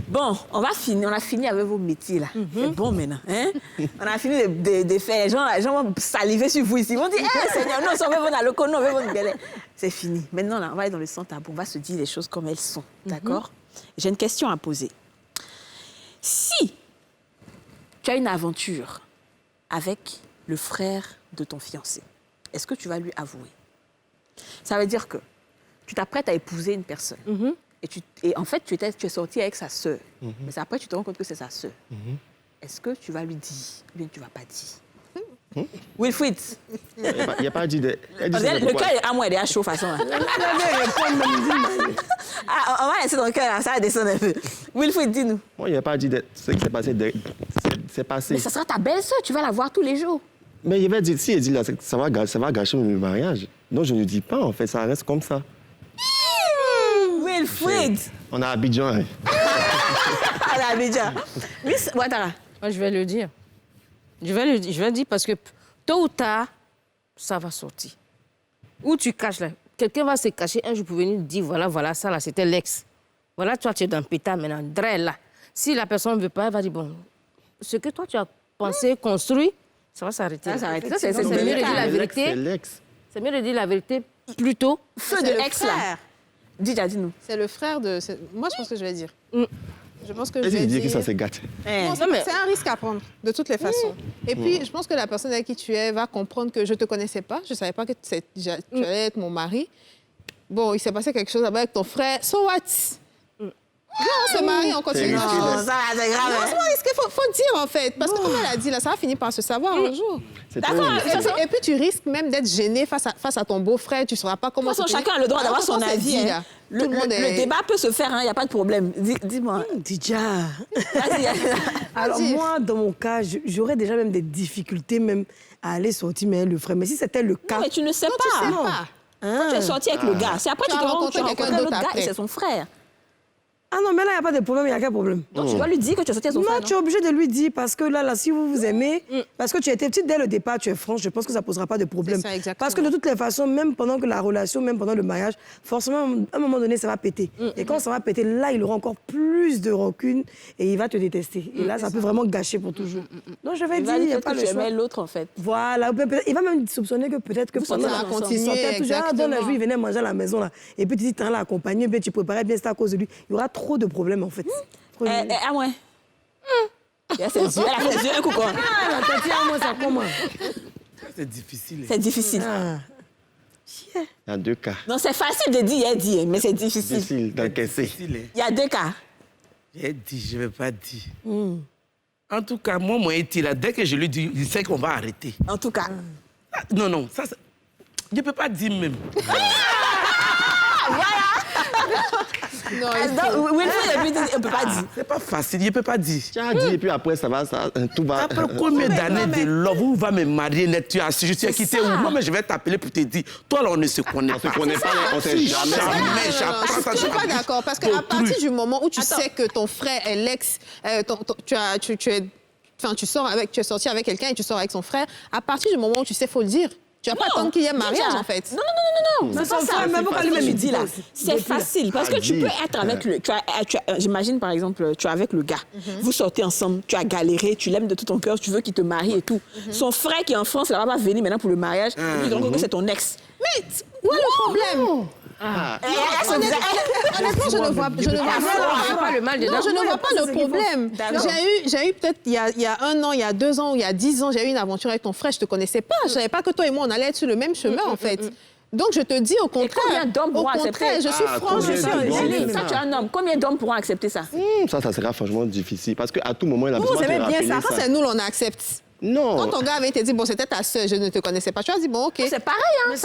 Bon, on a fini avec vos métiers, là. C'est bon, maintenant. Hein? On a fini de faire. Les gens vont saliver sur vous ici. Ils vont dire, Seigneur, nous, on veut votre Aloko, nous, on veut votre Belé. C'est fini. Maintenant, là, on va aller dans le sans tabou. On va se dire les choses comme elles sont. D'accord? J'ai une question à poser. Si tu as une aventure avec le frère de ton fiancé, est-ce que tu vas lui avouer? Ça veut dire que tu t'apprêtes à épouser une personne. Et en fait, tu es sorti avec sa sœur. Mais après, tu te rends compte que c'est sa sœur. Est-ce que tu vas lui dire ou bien tu ne vas pas dire? Wilfried. Il n'y a pas dit de... Elle dit Le cœur est à moi, il est à chaud, de toute façon. On va laisser ton cœur, ça va descendre un peu. Wilfried, dis-nous. Moi, il n'y a pas dit de... Ce qui s'est passé, c'est passé. Mais ça sera ta belle-sœur, tu vas la voir tous les jours. Mais il va dire, si elle dit là, ça va gâcher le mariage. Donc, je ne dis pas, en fait, ça reste comme ça. Wilfried. On a Abidjan. Hein. On a Abidjan. Miss Ouattara. Moi, je vais le dire. Je vais le dire parce que tôt ou tard, ça va sortir. Où tu caches là. Quelqu'un va se cacher un jour pour venir dire voilà, ça là, c'était l'ex. Voilà, toi, tu es dans le pétard maintenant, drôle là. Si la personne ne veut pas, elle va dire bon, ce que toi, tu as pensé, construit, ça va s'arrêter. Ça va s'arrêter. C'est mieux de dire la vérité. C'est l'ex. C'est mieux de dire la vérité plutôt. Feu de ex là. Dis-nous. C'est le frère de... Moi, je pense que je vais dire. Je pense que je Elle vais dit dire... que ça s'est gâté. C'est un risque à prendre, de toutes les façons. Et puis, je pense que la personne avec qui tu es va comprendre que je ne te connaissais pas. Je ne savais pas que tu allais être mon mari. Bon, il s'est passé quelque chose avec ton frère. So what? Non, on se marie, on continue. Non, ça, c'est grave. Non, c'est pas risqué, faut dire en fait. Parce que comme elle a dit, là, ça va finir par se savoir un jour. D'accord. Et puis tu risques même d'être gêné face à ton beau-frère. Tu ne sauras pas comment... De toute façon, chacun a le droit d'avoir son avis. Hein. Le débat peut se faire, il n'y a pas de problème. Dis-moi. Déjà. Vas-y. Alors moi, dans mon cas, j'aurais déjà même des difficultés même à aller sortir mais le frère. Mais si c'était le cas... Non, mais tu ne sais pas. Tu sais pas. Quand tu es sorti avec le gars, c'est après que tu te rends compte que tu as rencontré l'autre gars et c'est son frère. Ah non, mais là, il n'y a pas de problème, il n'y a qu'un problème. Donc, tu dois lui dire que tu as sorti à son frère, non, tu es obligé de lui dire, parce que là, si vous vous aimez, parce que tu étais petite dès le départ, tu es franche, je pense que ça ne posera pas de problème. C'est ça, exactement. Parce que de toutes les façons, même pendant que la relation, même pendant le mariage, forcément, à un moment donné, ça va péter. Et quand ça va péter, là, il aura encore plus de rancune et il va te détester. Et là, ça peut vraiment gâcher pour toujours. Donc, je vais dire, il n'y a pas le choix. Tu aimais l'autre, en fait. Voilà. Il va même soupçonner que peut-être que pendant la continuer, dans la journée, il venait manger à la maison, là. Et puis, tu dis, t'en l'as accompagné, tu préparais bien, c'est à cause de lui. Il y aura trop de problèmes, en fait. À moi. Il a ses yeux, elle a ses yeux, un coup quoi. La tête à moi, ça comment? C'est difficile. C'est difficile. Il y a deux cas. Non, c'est facile de dire, il dit, mais c'est difficile. Difficile d'encaisser. Il y a deux cas. J'ai dit, je ne vais pas dire. En tout cas, moi, là, dès que je lui dis, il sait qu'on va arrêter. En tout cas. Non, ça, je ne peux pas dire même. Non, Wilfried, on ne peut pas dire. C'est pas facile, je ne peux pas dire. Tu as dit, et puis après, tout va... Après combien d'années de love, où va me marier, tu as si je suis quitté ou non, mais je vais t'appeler pour te dire, toi là, on ne se connaît pas. On ne se connaît pas, on ne sait jamais. Je ne suis pas d'accord, parce qu'à partir du moment où tu sais que ton frère est l'ex, tu es sorti avec quelqu'un et tu sors avec son frère, à partir du moment où tu sais, il faut le dire. Tu n'as pas attendre qu'il y ait mariage, en fait. Non. C'est pas ça. Même pourquoi lui-même il dit là. C'est facile parce que tu peux être avec le. J'imagine par exemple, tu es avec le gars. Vous sortez ensemble, tu as galéré, tu l'aimes de tout ton cœur, tu veux qu'il te marie et tout. Son frère qui est en France, il ne va pas venir maintenant pour le mariage. Et puis donc que c'est ton ex. Mais où est le problème? Honnêtement, je ne vois pas le mal dedans. Non, je ne vois pas le problème. J'ai eu peut-être il y a 1 an, il y a 2 ans, il y a 10 ans, j'ai eu une aventure avec ton frère, je ne te connaissais pas. Je ne savais pas que toi et moi, on allait être sur le même chemin, en fait. Donc, je te dis au contraire. Combien d'hommes pourront accepter? Je suis franche, je suis gênée. Ça, tu es un homme. Combien d'hommes pourront accepter ça? Ça sera franchement difficile. Parce qu'à tout moment, il a besoin de te rappeler ça. Vous aimez bien ça. Quand c'est nous, on accepte. Non. Quand ton gars avait te dit, bon, c'était ta sœur, je ne te connaissais pas, tu as dit, bon, OK. C'est pareil, hein.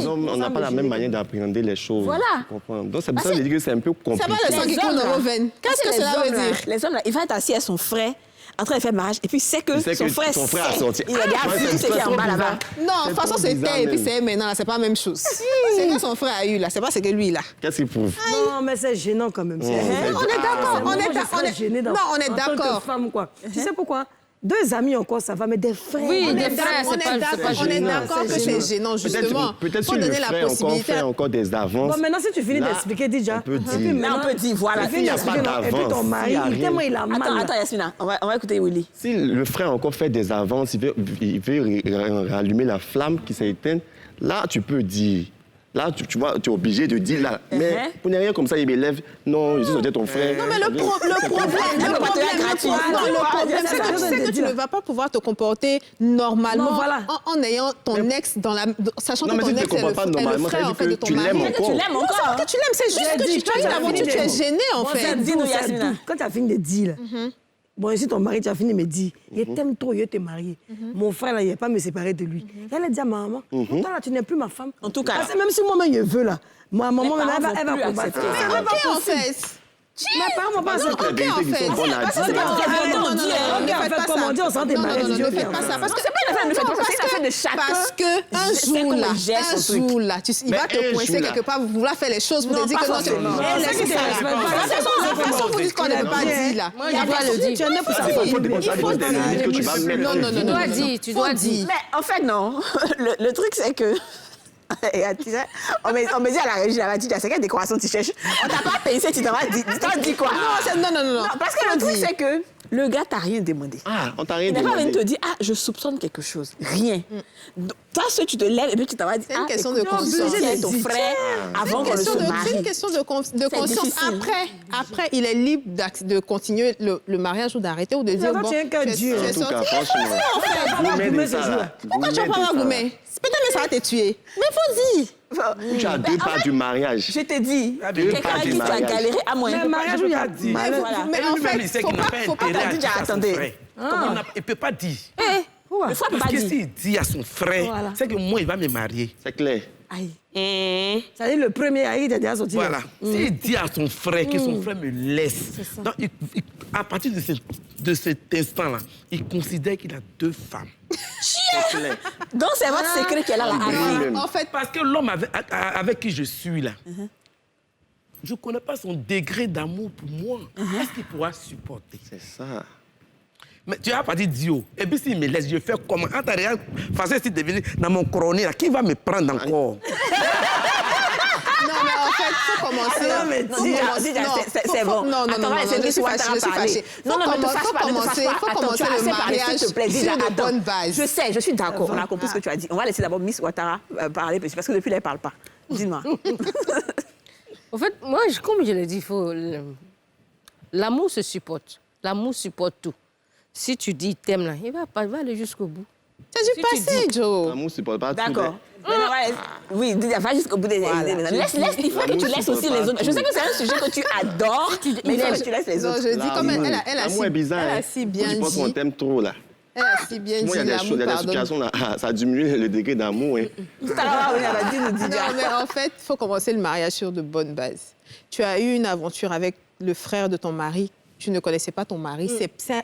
On n'a pas la même manière d'appréhender les choses. Voilà. Donc, c'est pour ça que je dis que c'est un peu compliqué. Ça va, le sang qui coule dans vos veines. Qu'est-ce que cela veut dire? Les hommes, là, il va être assis à son frère, en train de faire mariage, et puis il sait que son frère a sorti. Il a vu tout ce qui est en bas là-bas. Non, de toute façon, c'était, et puis c'est maintenant, c'est pas la même chose. C'est que son frère a eu, là, c'est pas ce que lui, là. Qu'est-ce qu'il prouve? Non, mais c'est gênant quand même. On est d'accord, on est d'accord. Femme, quoi. Tu sais pourquoi? 2 amis encore, ça va, mais des frères. Oui, des frères, c'est pas gênant. On est d'accord que c'est gênant, justement. Peut-être si le frère fait encore des avances. Bon, maintenant, si tu finis d'expliquer déjà. On peut dire. On peut dire, voilà. Il n'y a pas d'avance. Et puis ton mari, tellement il a mal. Attends, Yasmina, on va écouter Willy. Si le frère encore fait des avances, il veut rallumer la flamme qui s'est éteinte, là, tu peux dire. Là, tu vois, tu es obligé de dire là. Mais pour ne rien comme ça, il m'élève. Non, je suis sorti ton frère. Non, mais le problème, c'est que tu sais que tu ne vas pas pouvoir te comporter normalement en ayant ton ex dans la... Sachant que ton ex est le frère, en fait, de ton mari. Tu l'aimes encore. Tu l'aimes encore. Tu l'aimes, c'est juste que tu as eu l'aventure, tu es gêné, en fait. Quand tu as fini de dire, bon, si ton mari, tu as fini, me dit, il t'aime trop, il te marié. Mon frère, là, il ne va pas me séparer de lui. Et elle a dit à ma maman, toi, là, tu n'es plus ma femme. En tout cas. Parce que même si moi-même, je veux, là, ma maman, Les parents elle va vont plus combattre. accepter. C'est pas Ok, en possible. fait. Mes parents m'ont pas accepté. Les vérités qui sont bonnes à dire. Comment dire, on s'en démarre. Ne faites pas ça. Parce que c'est pas une affaire de fête, c'est une affaire de chacun. Parce qu'un jour là, il va te coincer quelque part, vous vouloir faire les choses pour te dire que non, c'est non. La façon vous dites qu'on n'a pas dit là. Moi, je dois le dire. Tu en es pour ça. Il faut des limites que tu vas mettre. Non. Tu dois dire, tu dois dire. Mais en fait, non. Le truc, c'est que... Et, tu sais, on me dit à la régie, là, tu as quelle décoration tu cherches. On t'a pas payé, tu t'en dis quoi? Non. Parce que le truc, c'est que le gars t'a rien demandé. Ah, on t'a rien Il n'a pas demandé. venu te dire, ah, je soupçonne quelque chose. Rien. Donc, toi, ce tu te lèves et puis tu t'en vas dire, C'est une question de conscience. avec ton frère avant qu'on ne se C'est marie. une question de conscience. difficile. Après, il est libre de continuer le mariage ou d'arrêter ou de dire toi, bon. tu es qu'un dieu. En tout cas, franchement, vous mettez ça là. Pourquoi tu vas pas Goumé? Peut-être que ça va te tuer. Mais faut dire. Tu as deux pas du mariage. Je t'ai dit, Deux quelqu'un pas avec du qui tu as mariage. galéré à moi. Mais mariage où il y a Voilà. Mais en fait, il sait faut qu'il n'a pas, pas faut pas intérêt à t'as dit, dire à son attendez. frère. Comme il ne peut pas dire. Le frère peut Parce pas que dire. s'il dit à son frère, Voilà. c'est que moi, il va me marier. C'est clair. Aïe. Ça dit le premier, il est déjà sorti. Voilà. S'il dit à son frère que son frère me laisse, donc à partir de cet instant-là, il considère qu'il a deux femmes. C'est clair. Donc, c'est votre secret qu'elle a là. Lui-même. En fait, Parce que l'homme avec qui je suis là, je ne connais pas son degré d'amour pour moi. Est-ce qu'il pourra supporter? C'est ça. Mais tu as pas dit Dio. Et puis s'il me laisse, je fais comment? En ta réelle façon, s'il devient dans mon coroné, là, qui va me prendre encore? non, mais en fait, faut commencer. Non, mais c'est bon. Non, Attends, je suis fâchée. Non, ne te fâche pas, ne te fâche pas. Faut Attends, commencer tu as le assez parlé, mariage s'il te plaît. sur de Attends. bonnes bases. Je sais, je suis d'accord. On a compris ce que tu as dit. On va laisser d'abord Miss Ouattara parler, parce que depuis là, elle ne parle pas. Dis-moi. En fait, moi, comme je l'ai dit, l'amour se supporte. L'amour supporte tout. Si tu dis t'aimes là, il va aller jusqu'au bout. C'est du passé, Joe. L'amour ne supporte pas tout. D'accord. Oui, va jusqu'au bout des... Il faut que tu laisses aussi les autres. Je sais que c'est un sujet que tu adores, mais il faut que tu laisses les Non, autres. je dis comme elle a L'amour est bizarre. elle a hein. si bien Je pense qu'on dit. t'aime trop là. Elle a si bien Moi, dit il y a des l'amour, choses, il y a des pardonne. situations là, ça a diminué le degré d'amour. Hein. Tout à l'heure, elle a dit, nous dit Non, mais en fait, il faut commencer le mariage sur de bonnes bases. Tu as eu une aventure avec le frère de ton mari. Tu ne connaissais pas ton mari,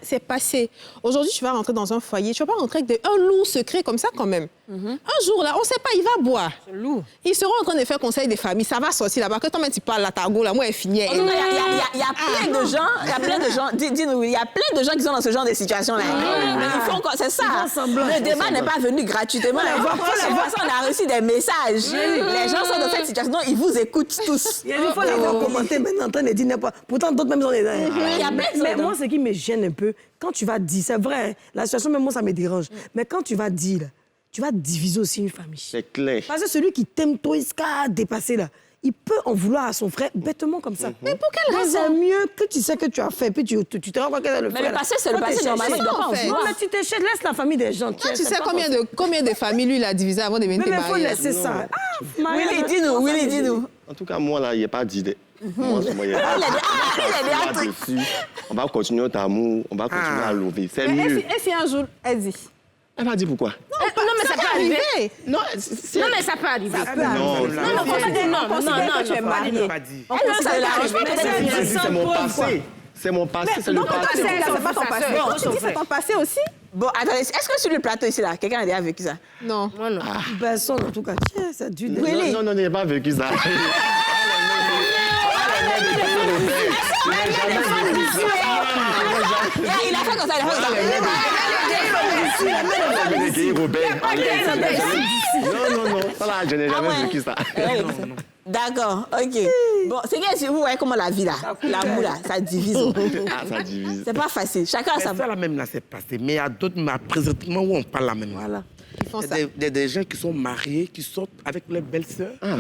c'est passé. Aujourd'hui, tu vas rentrer dans un foyer, tu ne vas pas rentrer avec un lourd secret comme ça quand même. Un jour, là, on ne sait pas, il va boire. Lourd. Ils seront en train de faire conseil des familles, ça va sortir là-bas. Que toi-même, tu parles à ta go, là, moi, elle finit. Il y a plein de gens, dis-nous, il y a plein de gens qui sont dans ce genre de situation-là. Il faut encore, c'est ça. Le débat n'est pas venu gratuitement. On a reçu des messages. Les gens sont dans cette situation, donc ils vous écoutent tous. Il y a une fois, les gens commentaient maintenant en train de dire n'importe quoi. Pourtant, d'autres même sont des Mais moi, ce qui me gêne un peu, quand tu vas dire, c'est vrai, la situation, même moi, ça me dérange. Mais quand tu vas dire, là, tu vas diviser aussi une famille. C'est clair. Parce que celui qui t'aime trop, il sera dépassé là. Il peut en vouloir à son frère bêtement comme ça. Mais pour quelle raison? C'est mieux que tu sais que tu as fait, puis tu te rends compte que le frère. Mais le passé, c'est le passé, normalement, il doit pas en vouloir. Mais tu t'échètes, laisse la famille des gens. Toi, tu sais combien de familles lui, il a divisé avant de venir te Mais il faut marier? laisser ça. Willy, dis-nous. En tout cas, moi là, il n'y a pas d'idée. Moi, il y a pas dessus. On va continuer notre amour, on va continuer à louer. C'est mieux. Et si un jour, elle dit? Elle va dire pourquoi? Non, mais ça peut arriver. Non, Non, mais ça peut arriver. non, Tu es marié. c'est mon passé. C'est mon passé, c'est le passé. C'est pas ton passé. Tu dis c'est ton passé aussi? Bon, attendez, est-ce que sur le plateau ici, là, quelqu'un a déjà vécu ça? Non. Moi, non. Personne, en tout cas. Tiens, ça dure. Non, non, j'ai pas vécu ça. Il a fait comme ça, il a fait Non, ça là, je n'ai jamais vécu ça. D'accord, ok. Bon, c'est que vous voyez comment la vie, là, l'amour, là, ça divise. Ah, ça divise. C'est pas facile. Chacun a sa... Ça, là même, là, c'est passé. Mais il y a d'autres, mais présentement, où on parle là même. Voilà. Ils font ça. Il y a des gens qui sont mariés, qui sortent avec leur belle-sœur. Là,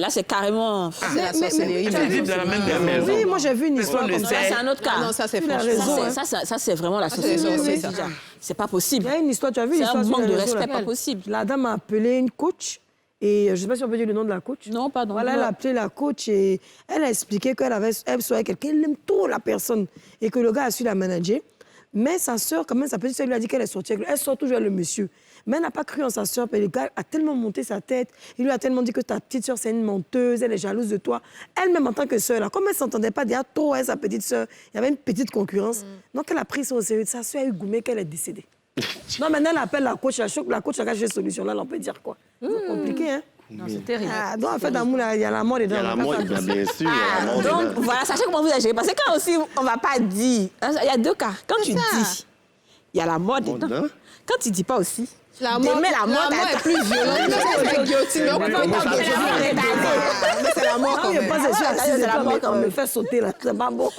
c'est carrément... C'est la sorcellerie. Ils vivent dans la même maison. Oui, moi j'ai vu une histoire comme Ça, ça. c'est un autre cas. Non, ça, c'est Il a franchement. raison. Ça, c'est vraiment la société. C'est pas possible. Il y a une histoire, tu as vu C'est l'histoire un sur manque les de réseaux, respect, là. pas possible. La dame a appelé une coach Et je ne sais pas si on peut dire le nom de la coach. Non, pardon. Voilà, elle a appelé la coach et elle a expliqué qu'elle soit quelqu'un, elle aime trop la personne et que le gars a su la manager. Mais sa sœur, quand même, sa petite sœur lui a dit qu'elle est sortie. Elle sort toujours avec le monsieur. Mais elle n'a pas cru en sa sœur. Le gars a tellement monté sa tête. Il lui a tellement dit que ta petite sœur, c'est une menteuse. Elle est jalouse de toi. Elle-même, en tant que sœur, là, comme elle ne s'entendait pas déjà trop avec sa petite sœur, il y avait une petite concurrence. Donc, elle a pris ça au sérieux. Sa sœur a eu goumé qu'elle est décédée. Non, maintenant, elle appelle la coach. La coach a caché solution. Là, on peut dire quoi? C'est compliqué, hein? Non, c'est terrible. Ah, donc, en fait, d'amour, il y a la mort dedans. Il y a la mort, bien sûr. Donc, voilà, sachez comment vous agissez. Parce que quand aussi, on ne va pas dire... Il y a deux cas. Quand tu dis, il y a la mort dedans. Quand tu ne dis pas aussi... La mort est plus violente. C'est la guillotine. Mais c'est la mort quand même. C'est la mort quand même. Me fait sauter là, c'est pas bon.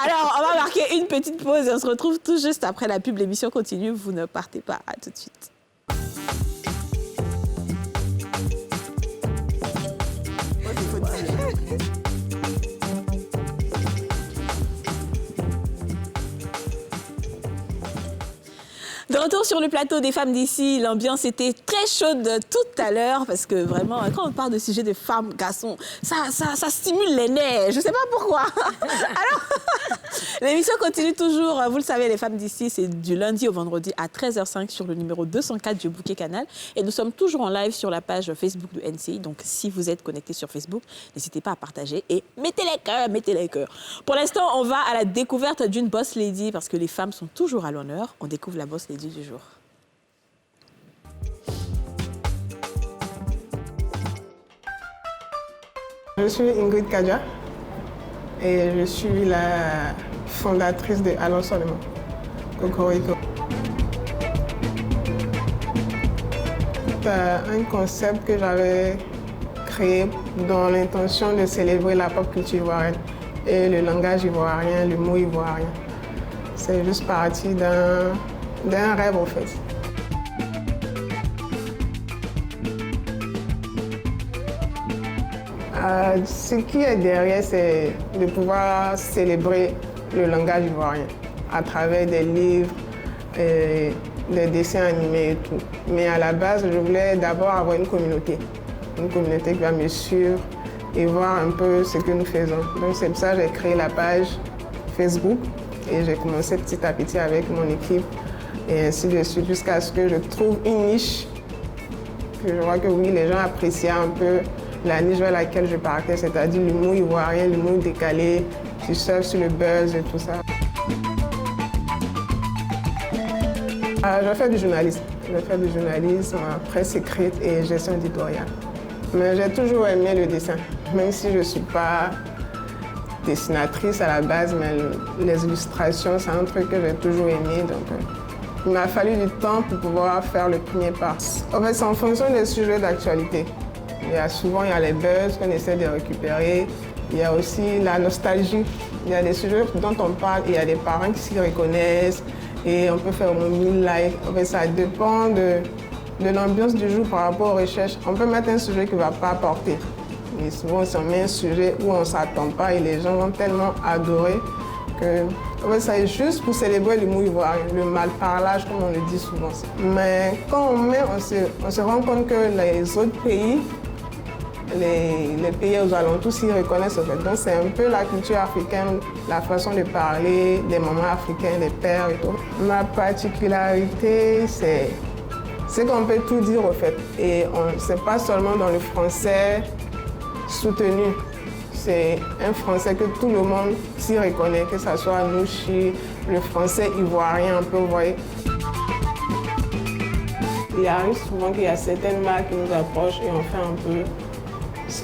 Alors, on va marquer une petite pause et on se retrouve tout juste après la pub. L'émission continue, vous ne partez pas. À tout de suite. De retour sur le plateau des femmes d'ici, l'ambiance était très chaude tout à l'heure parce que vraiment, quand on parle de sujet de femmes, garçons, ça stimule les nerfs. Je ne sais pas pourquoi. Alors, l'émission continue toujours. Vous le savez, les femmes d'ici, c'est du lundi au vendredi à 13h05 sur le numéro 204 du Bouquet Canal. Et nous sommes toujours en live sur la page Facebook de NCI. Donc, si vous êtes connecté sur Facebook, n'hésitez pas à partager et mettez les cœurs, mettez les cœurs. Pour l'instant, on va à la découverte d'une boss lady parce que les femmes sont toujours à l'honneur. On découvre la boss lady du jour. Je suis Ingrid Kadja et je suis la fondatrice de Allons Seulement, Cocorico. C'est un concept que j'avais créé dans l'intention de célébrer la pop culture ivoirienne et le langage ivoirien, le mot ivoirien. C'est juste parti d'un rêve en fait. Ce qui est derrière, c'est de pouvoir célébrer le langage ivoirien à travers des livres, des dessins animés et tout. Mais à la base, je voulais d'abord avoir une communauté qui va me suivre et voir un peu ce que nous faisons. Donc c'est pour ça que j'ai créé la page Facebook et j'ai commencé petit à petit avec mon équipe et ainsi de suite jusqu'à ce que je trouve une niche que je vois que oui, les gens appréciaient un peu la niche vers laquelle je partais, c'est-à-dire l'humour ivoirien, l'humour décalé, tu surfes sur le buzz et tout ça. Je fais du journalisme. Presse écrite et gestion éditoriale. Mais j'ai toujours aimé le dessin, même si je ne suis pas dessinatrice à la base, mais les illustrations, c'est un truc que j'ai toujours aimé. Donc, il m'a fallu du temps pour pouvoir faire le premier pas. En fait, c'est en fonction des sujets d'actualité. Souvent, il y a les buzz qu'on essaie de récupérer. Il y a aussi la nostalgie. Il y a des sujets dont on parle et il y a des parents qui s'y reconnaissent. Et on peut faire au moins 1000 likes. En fait, ça dépend de l'ambiance du jour par rapport aux recherches. On peut mettre un sujet qui ne va pas apporter. Et souvent, si on met un sujet où on ne s'attend pas et les gens vont tellement adorer que en fait, ça est juste pour célébrer l'humour ivoirien, le malparlage, comme on le dit souvent. Mais quand on met, on se rend compte que les autres pays, les pays aux alentours s'y reconnaissent en fait. Donc c'est un peu la culture africaine, la façon de parler des mamans africains, des pères et tout. Ma particularité, c'est qu'on peut tout dire en fait. Et c'est pas seulement dans le français soutenu. C'est un français que tout le monde s'y reconnaît, que ce soit Nouchi, le français ivoirien un peu, vous voyez. Il arrive souvent qu'il y a certaines marques qui nous approchent et on fait un peu...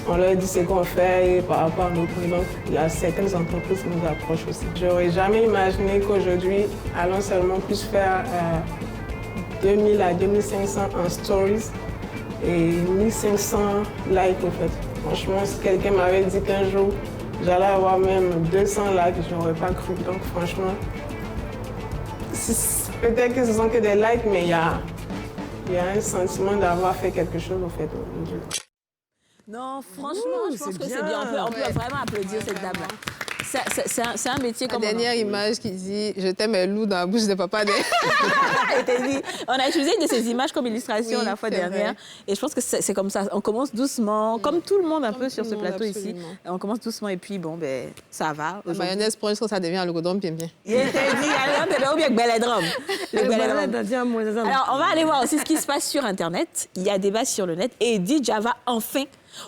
On leur dit ce qu'on fait et par rapport à nos prix. Donc, il y a certaines entreprises qui nous approchent aussi. J'aurais jamais imaginé qu'aujourd'hui, Allons Seulement puisse faire 2000 à 2500 en stories et 1500 likes en fait. Franchement, si quelqu'un m'avait dit qu'un jour, j'allais avoir même 200 likes, je n'aurais pas cru. Donc franchement, peut-être que ce sont que des likes, mais il y a un sentiment d'avoir fait quelque chose en fait. Non, franchement, je pense que c'est bien. On peut vraiment applaudir cette dame-là. c'est un métier La comme dernière image qui dit « Je t'aime un loup dans la bouche de papa ». On a utilisé une de ces images comme illustration Oui, la fois c'est dernière. vrai. Et je pense que c'est comme ça. On commence doucement, comme tout le monde un peu sur tout ce le monde, plateau ici. absolument. On commence doucement et puis, bon, ben, ça va. La mayonnaise prend jusqu'à ça devient un logodon bien. Il était dit, allez, ou bien Beledrom. Alors, on va aller voir aussi ce qui se passe sur Internet. Il y a débat sur le net et Dija va enfin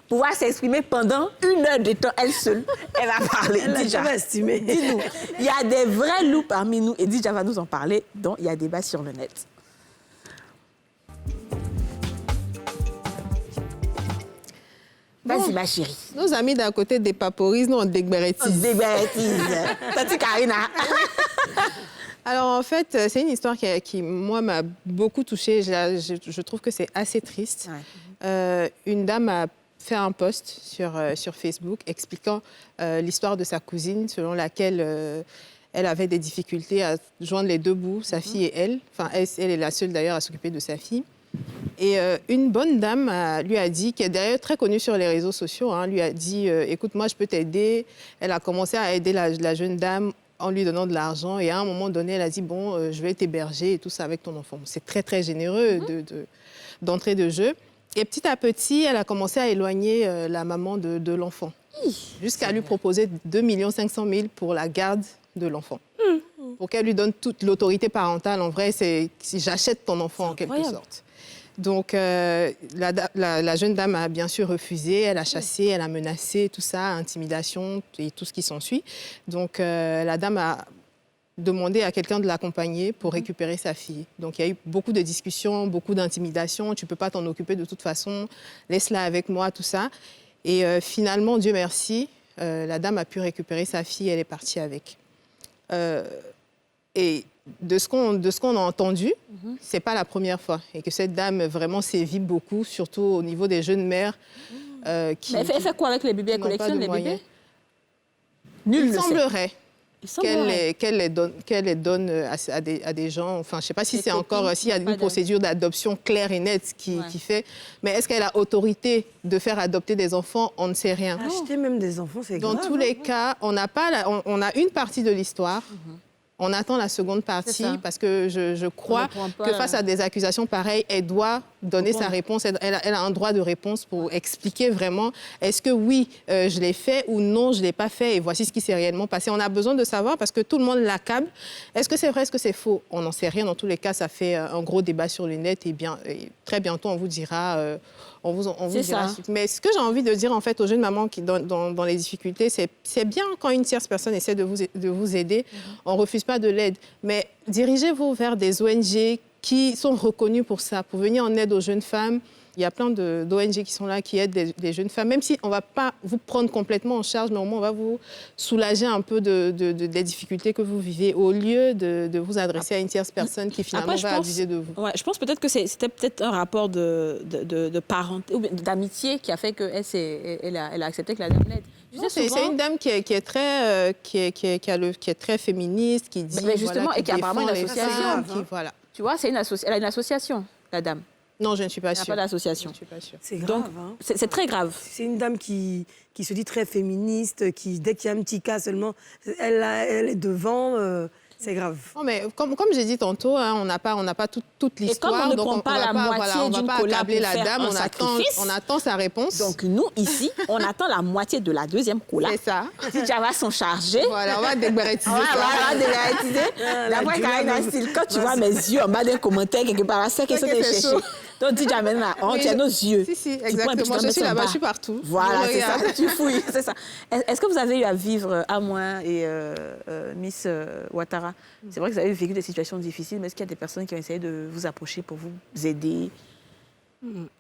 pouvoir s'exprimer pendant 1 heure de temps, elle seule. Elle va parler. Elle l'a Dija, jamais estimé. dis-nous, il y a des vrais loups parmi nous et Dija va nous en parler. Donc, il y a débat sur le net. Vas-y, ma chérie. Nos amis d'un côté dépaporisent, nous on dégbérétise. On dégbérétise. Tati Karina. Alors en fait, c'est une histoire qui moi, m'a beaucoup touchée. Je trouve que c'est assez triste. Une dame a fait un post sur Facebook expliquant l'histoire de sa cousine selon laquelle elle avait des difficultés à joindre les deux bouts, sa fille et elle. Enfin, elle est la seule d'ailleurs à s'occuper de sa fille. Et une bonne dame lui a dit, qui est d'ailleurs très connue sur les réseaux sociaux, lui a dit écoute, moi je peux t'aider. Elle a commencé à aider la jeune dame en lui donnant de l'argent. Et à un moment donné, elle a dit bon, je vais t'héberger et tout ça avec ton enfant. C'est très, très généreux d'entrée de jeu. Et petit à petit, elle a commencé à éloigner la maman de l'enfant, jusqu'à lui proposer 2 500 000 pour la garde de l'enfant. Pour qu'elle lui donne toute l'autorité parentale. En vrai, c'est si j'achète ton enfant en quelque sorte. Donc, la jeune dame a bien sûr refusé. Elle a chassé, elle a menacé, tout ça, intimidation et tout ce qui s'ensuit. Donc, la dame a demandé à quelqu'un de l'accompagner pour récupérer sa fille. Donc, il y a eu beaucoup de discussions, beaucoup d'intimidations. Tu ne peux pas t'en occuper de toute façon. Laisse-la avec moi, tout ça. Et finalement, Dieu merci, la dame a pu récupérer sa fille. Elle est partie avec. Et de ce qu'on a entendu, c'est pas la première fois. Et que cette dame vraiment sévit beaucoup, surtout au niveau des jeunes mères. Elle fait quoi avec les bébés? Elle collectionne les bébés? Nul ne semblerait. semblerait qu'elle les donne à des gens. Enfin, je ne sais pas si c'est encore, s'il y a une procédure d'adoption claire et nette qui fait. Mais est-ce qu'elle a autorité de faire adopter des enfants? On ne sait rien. Acheter même des enfants, c'est grave. Dans tous les cas, on a une partie de l'histoire. On attend la seconde partie parce que je crois que face à des accusations pareilles, elle doit donner sa réponse. Elle a un droit de réponse pour expliquer vraiment est-ce que oui, je l'ai fait ou non, je ne l'ai pas fait et voici ce qui s'est réellement passé. On a besoin de savoir parce que tout le monde l'accable. Est-ce que c'est vrai, est-ce que c'est faux? On n'en sait rien. Dans tous les cas, ça fait un gros débat sur le net et très bientôt, on vous dira... On vous dira. Mais ce que j'ai envie de dire en fait aux jeunes mamans qui dans les difficultés, c'est bien quand une tierce personne essaie de vous aider. On ne refuse pas de l'aide. Mais dirigez-vous vers des ONG qui sont reconnues pour ça, pour venir en aide aux jeunes femmes. Il y a plein d'ONG qui sont là, qui aident les jeunes femmes. Même si on ne va pas vous prendre complètement en charge, mais au moins on va vous soulager un peu des difficultés que vous vivez, au lieu de vous adresser à une tierce personne qui finalement va abuser de vous. Ouais, je pense peut-être que c'était peut-être un rapport de parenté, ou d'amitié qui a fait qu'elle a accepté que la dame l'aide. C'est une dame qui est très féministe, qui dit... Mais justement, et qui a apparemment une association. Voilà. Tu vois, elle a une association, la dame. Non, je ne suis pas sûre. Elle n'a pas d'association. Je ne suis pas sûre. C'est grave. Donc, hein. C'est très grave. C'est une dame qui se dit très féministe, qui, dès qu'il y a un petit cas seulement, elle est devant. C'est grave. Non, mais comme j'ai dit tantôt, on n'a pas toute l'histoire. Et comme on ne prend pas la moitié d'une collab pour faire un sacrifice, on attend sa réponse. Donc nous, ici, on attend la moitié de la deuxième collab. C'est ça. Si Java sont chargés. Voilà, on va débarratiser ça. On va débarratiser. D'après Karina Style, quand tu vois mes yeux en bas d'un commentaire quelque part, c'est qu'est-ce que tu cherches. Donc dis jamais la honte, tu as nos yeux. Si, exactement. Je suis là-bas, je suis partout. Voilà, c'est ça. Tu fouilles, c'est ça. Est-ce que vous avez eu à vivre, Amoin et Miss Ouattara? C'est vrai que vous avez vécu des situations difficiles, mais est-ce qu'il y a des personnes qui ont essayé de vous approcher pour vous aider?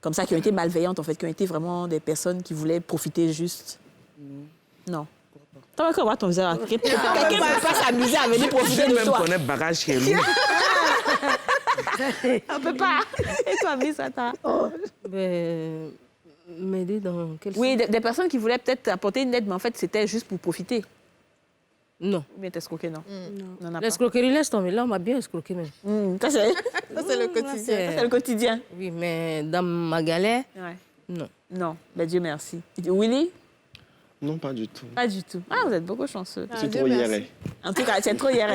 Comme ça, qui ont été malveillantes, en fait, qui ont été vraiment des personnes qui voulaient profiter juste? Non. T'as encore voir ton visage. Quelqu'un ne peut pas s'amuser à venir profiter de toi. Je connais bagage chez nous. On peut pas. Et toi, Miss Ouattara? M'aider dans quel sens? Oui, des personnes qui voulaient peut-être apporter une aide, mais en fait, c'était juste pour profiter. Non. Ou bien t'escroquer, non? Non. L'escroquerie, laisse tomber. Là, on m'a bien escroqué même. Ça, c'est le quotidien. C'est le quotidien. Oui, mais dans ma galère, non. Non, ben Dieu merci. Willy? Non, pas du tout. Pas du tout. Ah, vous êtes beaucoup chanceux. C'est trop hier. En tout cas, c'est trop hier.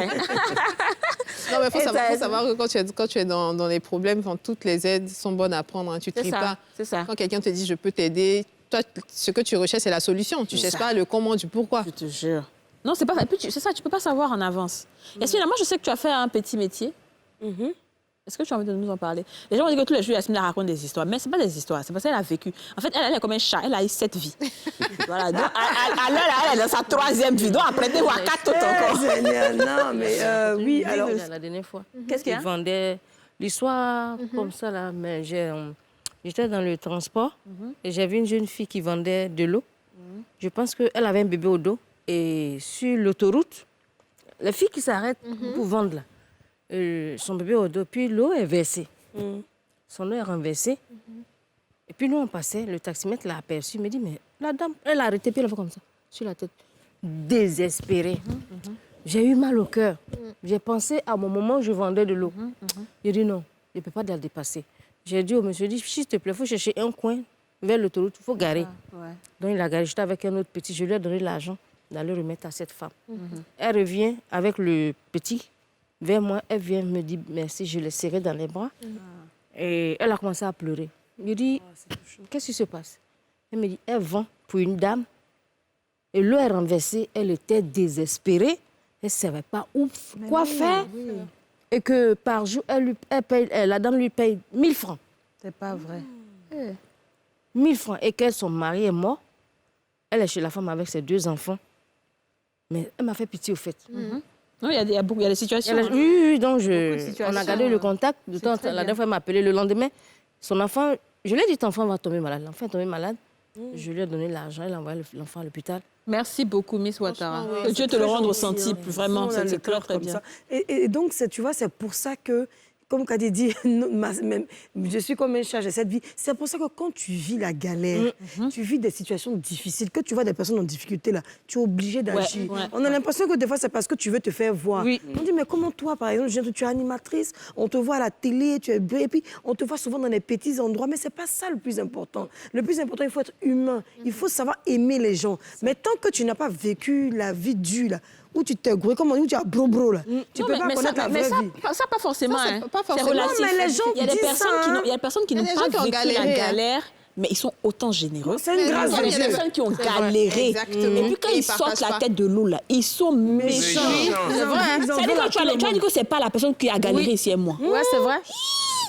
Non, mais il faut savoir que quand tu es dans les problèmes, toutes les aides sont bonnes à prendre. Hein. Tu ne tries pas. C'est ça. Quand quelqu'un te dit « je peux t'aider », toi, ce que tu recherches, c'est la solution. Tu ne cherches pas le comment, du pourquoi. Je te jure. Non, c'est pas ça. C'est ça, tu ne peux pas savoir en avance. Yasmina, moi, je sais que tu as fait un petit métier. Est-ce que tu as envie de nous en parler? Les gens vont dire que tous les jours, Yasmina raconte des histoires. Mais ce n'est pas des histoires, c'est parce qu'elle a vécu. En fait, elle est comme un chat, elle a eu 7 vies. Voilà. Donc, à l'heure, elle est dans sa 3e vie. Donc, après, tu vois 4 autres encore. Non, mais oui, alors... La dernière fois. Qu'est-ce qu'il y a? Ils vendaient l'histoire comme ça, là. Mais j'étais dans le transport et j'ai vu une jeune fille qui vendait de l'eau. Je pense qu'elle avait un bébé au dos. Et sur l'autoroute, les filles qui s'arrêtent pour vendre, là, son bébé au dos, puis l'eau est versée. Son eau est renversée. Et puis nous, on passait, le taximètre l'a aperçu, il me dit, mais la dame, elle a arrêté, puis elle a fait comme ça, sur la tête. Désespérée. J'ai eu mal au cœur. J'ai pensé à mon moment où je vendais de l'eau. J'ai dit non, je ne peux pas la dépasser. J'ai dit au monsieur, s'il te plaît, il faut chercher un coin vers l'autoroute, il faut garer. Donc il a garé, j'étais avec un autre petit, je lui ai donné l'argent d'aller remettre à cette femme. Elle revient avec le petit vers moi, elle vient me dire merci, je l'ai serré dans les bras. Et elle a commencé à pleurer. Je dis, qu'est-ce qui se passe? Elle me dit, elle vend pour une dame. Et l'eau est renversée, elle était désespérée. Elle ne savait pas quoi faire. Et que par jour, la dame lui paye 1000 francs. C'est pas vrai. 1000 francs. Et que son mari est mort. Elle est chez la femme avec ses 2 enfants. Mais elle m'a fait pitié au fait. Non, il y a des situations. Oui, donc on a gardé le contact. La dernière fois, elle m'a appelé le lendemain. Son enfant, je lui ai dit, ton enfant va tomber malade. L'enfant est tombé malade. Je lui ai donné l'argent, elle a envoyé l'enfant à l'hôpital. Merci beaucoup, Miss Ouattara. Que Dieu te le rende ressenti, vraiment, c'est clair, très bien. Et donc, tu vois, c'est pour ça que, comme Kadi dit, je suis comme un chat, j'ai cette vie. C'est pour ça que quand tu vis la galère, tu vis des situations difficiles, que tu vois des personnes en difficulté, là, tu es obligé d'agir. On a l'impression que des fois, c'est parce que tu veux te faire voir. On dit, mais comment toi, par exemple, tu es animatrice, on te voit à la télé, tu es belle, et puis on te voit souvent dans des petits endroits, mais c'est pas ça le plus important. Le plus important, il faut être humain, il faut savoir aimer les gens. Mais tant que tu n'as pas vécu la vie dure, là, où tu t'es gouré, comme on dit, où tu as bro-bro, là. Tu peux pas connaître la vraie vie. Ça, pas forcément. C'est relatif. Mais les gens il y a des personnes qui n'ont pas vécu la galère, mais ils sont autant généreux. C'est une grâce de Dieu. Il y a des personnes qui ont galéré. Et puis quand ils sortent la tête de l'eau, là, ils sont méchants. C'est vrai. C'est-à-dire que tu as dit que c'est pas la personne qui a galéré ici et moi. Ouais, c'est vrai.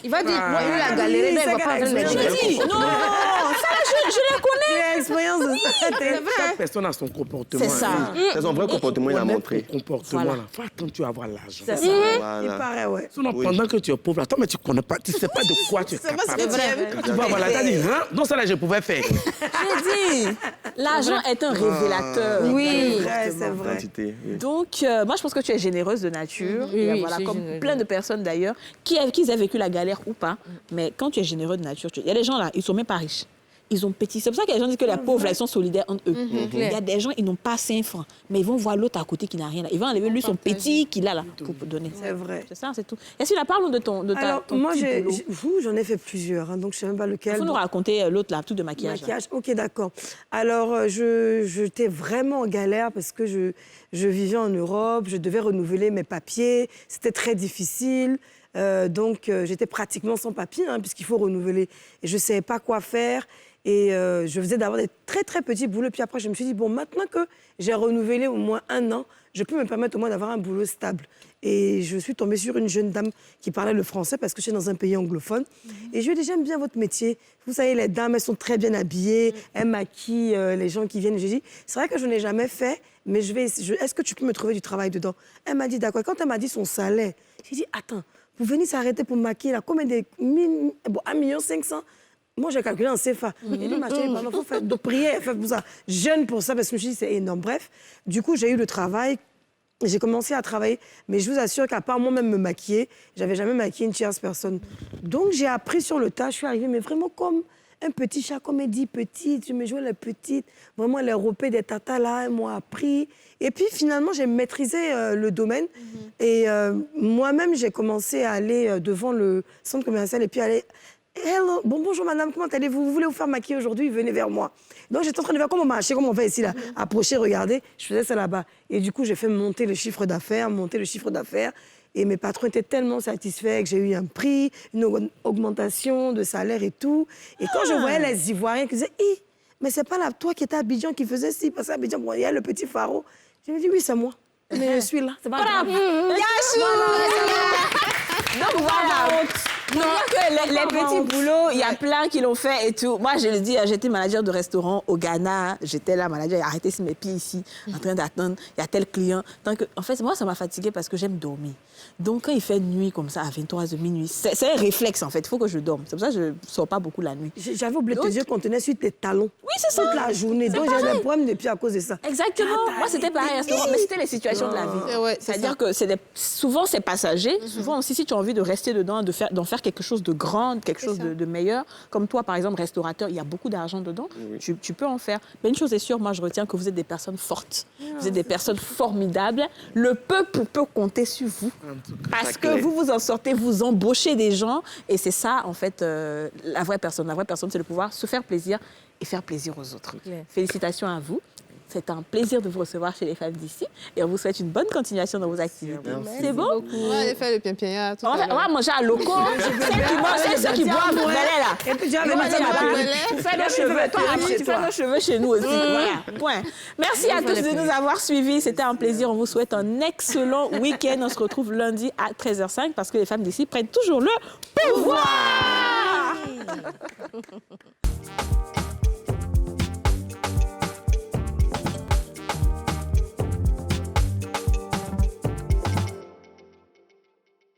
Il va dire, moi, il a galéré, mais il va pas faire les choses. Non, ça, je le connais. L'expérience de ça. Chaque personne a son comportement. C'est ça. C'est son vrai comportement, il a montré. Comportement, là. Faut attendre, tu vas avoir l'argent. C'est ça. Il paraît, ouais. Sinon, pendant que tu es pauvre, attends, mais tu connais pas, tu sais pas de quoi tu es capable. C'est vrai. Quand tu vas avoir l'argent, tu dis, hein? Donc ça, là, je pouvais faire. J'ai dit, l'argent est un révélateur. Oui, c'est vrai. Donc, moi, je pense que tu es généreuse de nature. Et voilà, comme plein de personnes d'ailleurs, qu'ils aient vécu la galère ou pas. Mais quand tu es généreux de nature, il y a des gens là, ils sont même pas riches. Ils ont petit. C'est pour ça qu'il y a des gens qui disent que les pauvres, là, ils sont solidaires entre eux. Il y a des gens, ils n'ont pas 5 francs, mais ils vont voir l'autre à côté qui n'a rien. Là. Ils vont enlever lui son petit qu'il a là pour donner. C'est vrai. C'est ça, c'est tout. Est-ce que la parle de ton Alors, moi, j'en ai fait plusieurs, hein, donc je ne sais même pas lequel. Il faut nous raconter l'autre là, tout de maquillage. Ok, d'accord. Alors, j'étais vraiment en galère parce que je vivais en Europe, je devais renouveler mes papiers. C'était très difficile. Donc, j'étais pratiquement sans papier, hein, puisqu'il faut renouveler. Et je ne savais pas quoi faire. Et je faisais d'abord des très, très petits boulots. Puis après, je me suis dit, bon, maintenant que j'ai renouvelé au moins 1 an, je peux me permettre au moins d'avoir un boulot stable. Et je suis tombée sur une jeune dame qui parlait le français parce que je suis dans un pays anglophone. Et je lui ai dit, j'aime bien votre métier. Vous savez, les dames, elles sont très bien habillées. Elles maquillent les gens qui viennent. J'ai dit, c'est vrai que je n'ai jamais fait, mais est-ce que tu peux me trouver du travail dedans? Elle m'a dit, d'accord. Quand elle m'a dit son salaire, j'ai dit, attends, vous venez s'arrêter pour maquiller là, combien de... Bon, 1 500 000. Moi, j'ai calculé en CFA. Il dit, ma chérie, il faut faire de prière, faire pour ça. Jeune pour ça, parce que je me suis dit, c'est énorme. Bref, du coup, j'ai eu le travail. J'ai commencé à travailler. Mais je vous assure qu'à part moi-même me maquiller, j'avais jamais maquillé une tierce personne. Donc, j'ai appris sur le tas. Je suis arrivée, mais vraiment comme un petit chat, comme elle dit, petite. Je me jouais les petites. Vraiment, les ropées des tatas, là, elles m'ont appris. Et puis, finalement, j'ai maîtrisé le domaine. Et moi-même, j'ai commencé à aller devant le centre commercial et puis aller Hello, bonjour madame, comment allez-vous? Vous voulez vous faire maquiller aujourd'hui? Venez vers moi. Donc j'étais en train de faire comme on marchait, comme on fait ici, là. Approcher, regarder. Je faisais ça là-bas. Et du coup, j'ai fait monter le chiffre d'affaires. Et mes patrons étaient tellement satisfaits que j'ai eu un prix, une augmentation de salaire et tout. Et quand je voyais les Ivoiriens qui disaient, mais c'est pas là, toi qui étais à Abidjan qui faisait ci, parce qu'à Abidjan, bon, il y a le petit pharaon. Je me dis, oui, c'est moi. Mais je suis là, c'est pas grave. Donc voilà. Donc les petits boulots, il y a plein qui l'ont fait et tout. Moi, je le dis, j'étais manager de restaurant au Ghana. J'étais là, manager, j'ai arrêté sur mes pieds ici, en train d'attendre. Il y a tel client. En fait, moi, ça m'a fatiguée parce que j'aime dormir. Donc, quand il fait nuit comme ça, à 23h minuit, c'est un réflexe, en fait. Il faut que je dorme. C'est pour ça que je ne sors pas beaucoup la nuit. J'avais oublié de te dire qu'on tenait sur tes talons. Oui, c'est ça. Toute la journée. Donc, j'ai des problèmes de pieds à cause de ça. Exactement. Moi, c'était pareil, restaurant. Mais c'était les situations de la vie. C'est-à-dire que souvent, c'est passager. Souvent aussi, si tu as envie de rester dedans, d'en faire quelque chose de grand, quelque chose de meilleur. Comme toi, par exemple, restaurateur, il y a beaucoup d'argent dedans. Oui. Tu peux en faire. Mais une chose est sûre, moi, je retiens que vous êtes des personnes fortes. Vous êtes des personnes formidables. Le peuple peut compter sur vous. Parce que vous en sortez, vous embauchez des gens. Et c'est ça, en fait, la vraie personne. La vraie personne, c'est de pouvoir se faire plaisir et faire plaisir aux autres. Félicitations à vous. C'est un plaisir de vous recevoir chez les femmes d'ici. Et on vous souhaite une bonne continuation dans vos activités. C'est bon? On va aller faire le pimpia tout à l'heure. On va manger à loco. C'est ceux qui boivent le balai, là. Et puis, tu vas venir fais nos cheveux. Toi, après, tu fais nos cheveux chez nous aussi. Voilà, point. Merci à tous de nous avoir suivis. C'était un plaisir. On vous souhaite un excellent week-end. On se retrouve lundi à 13h05 parce que les femmes d'ici prennent toujours le pouvoir.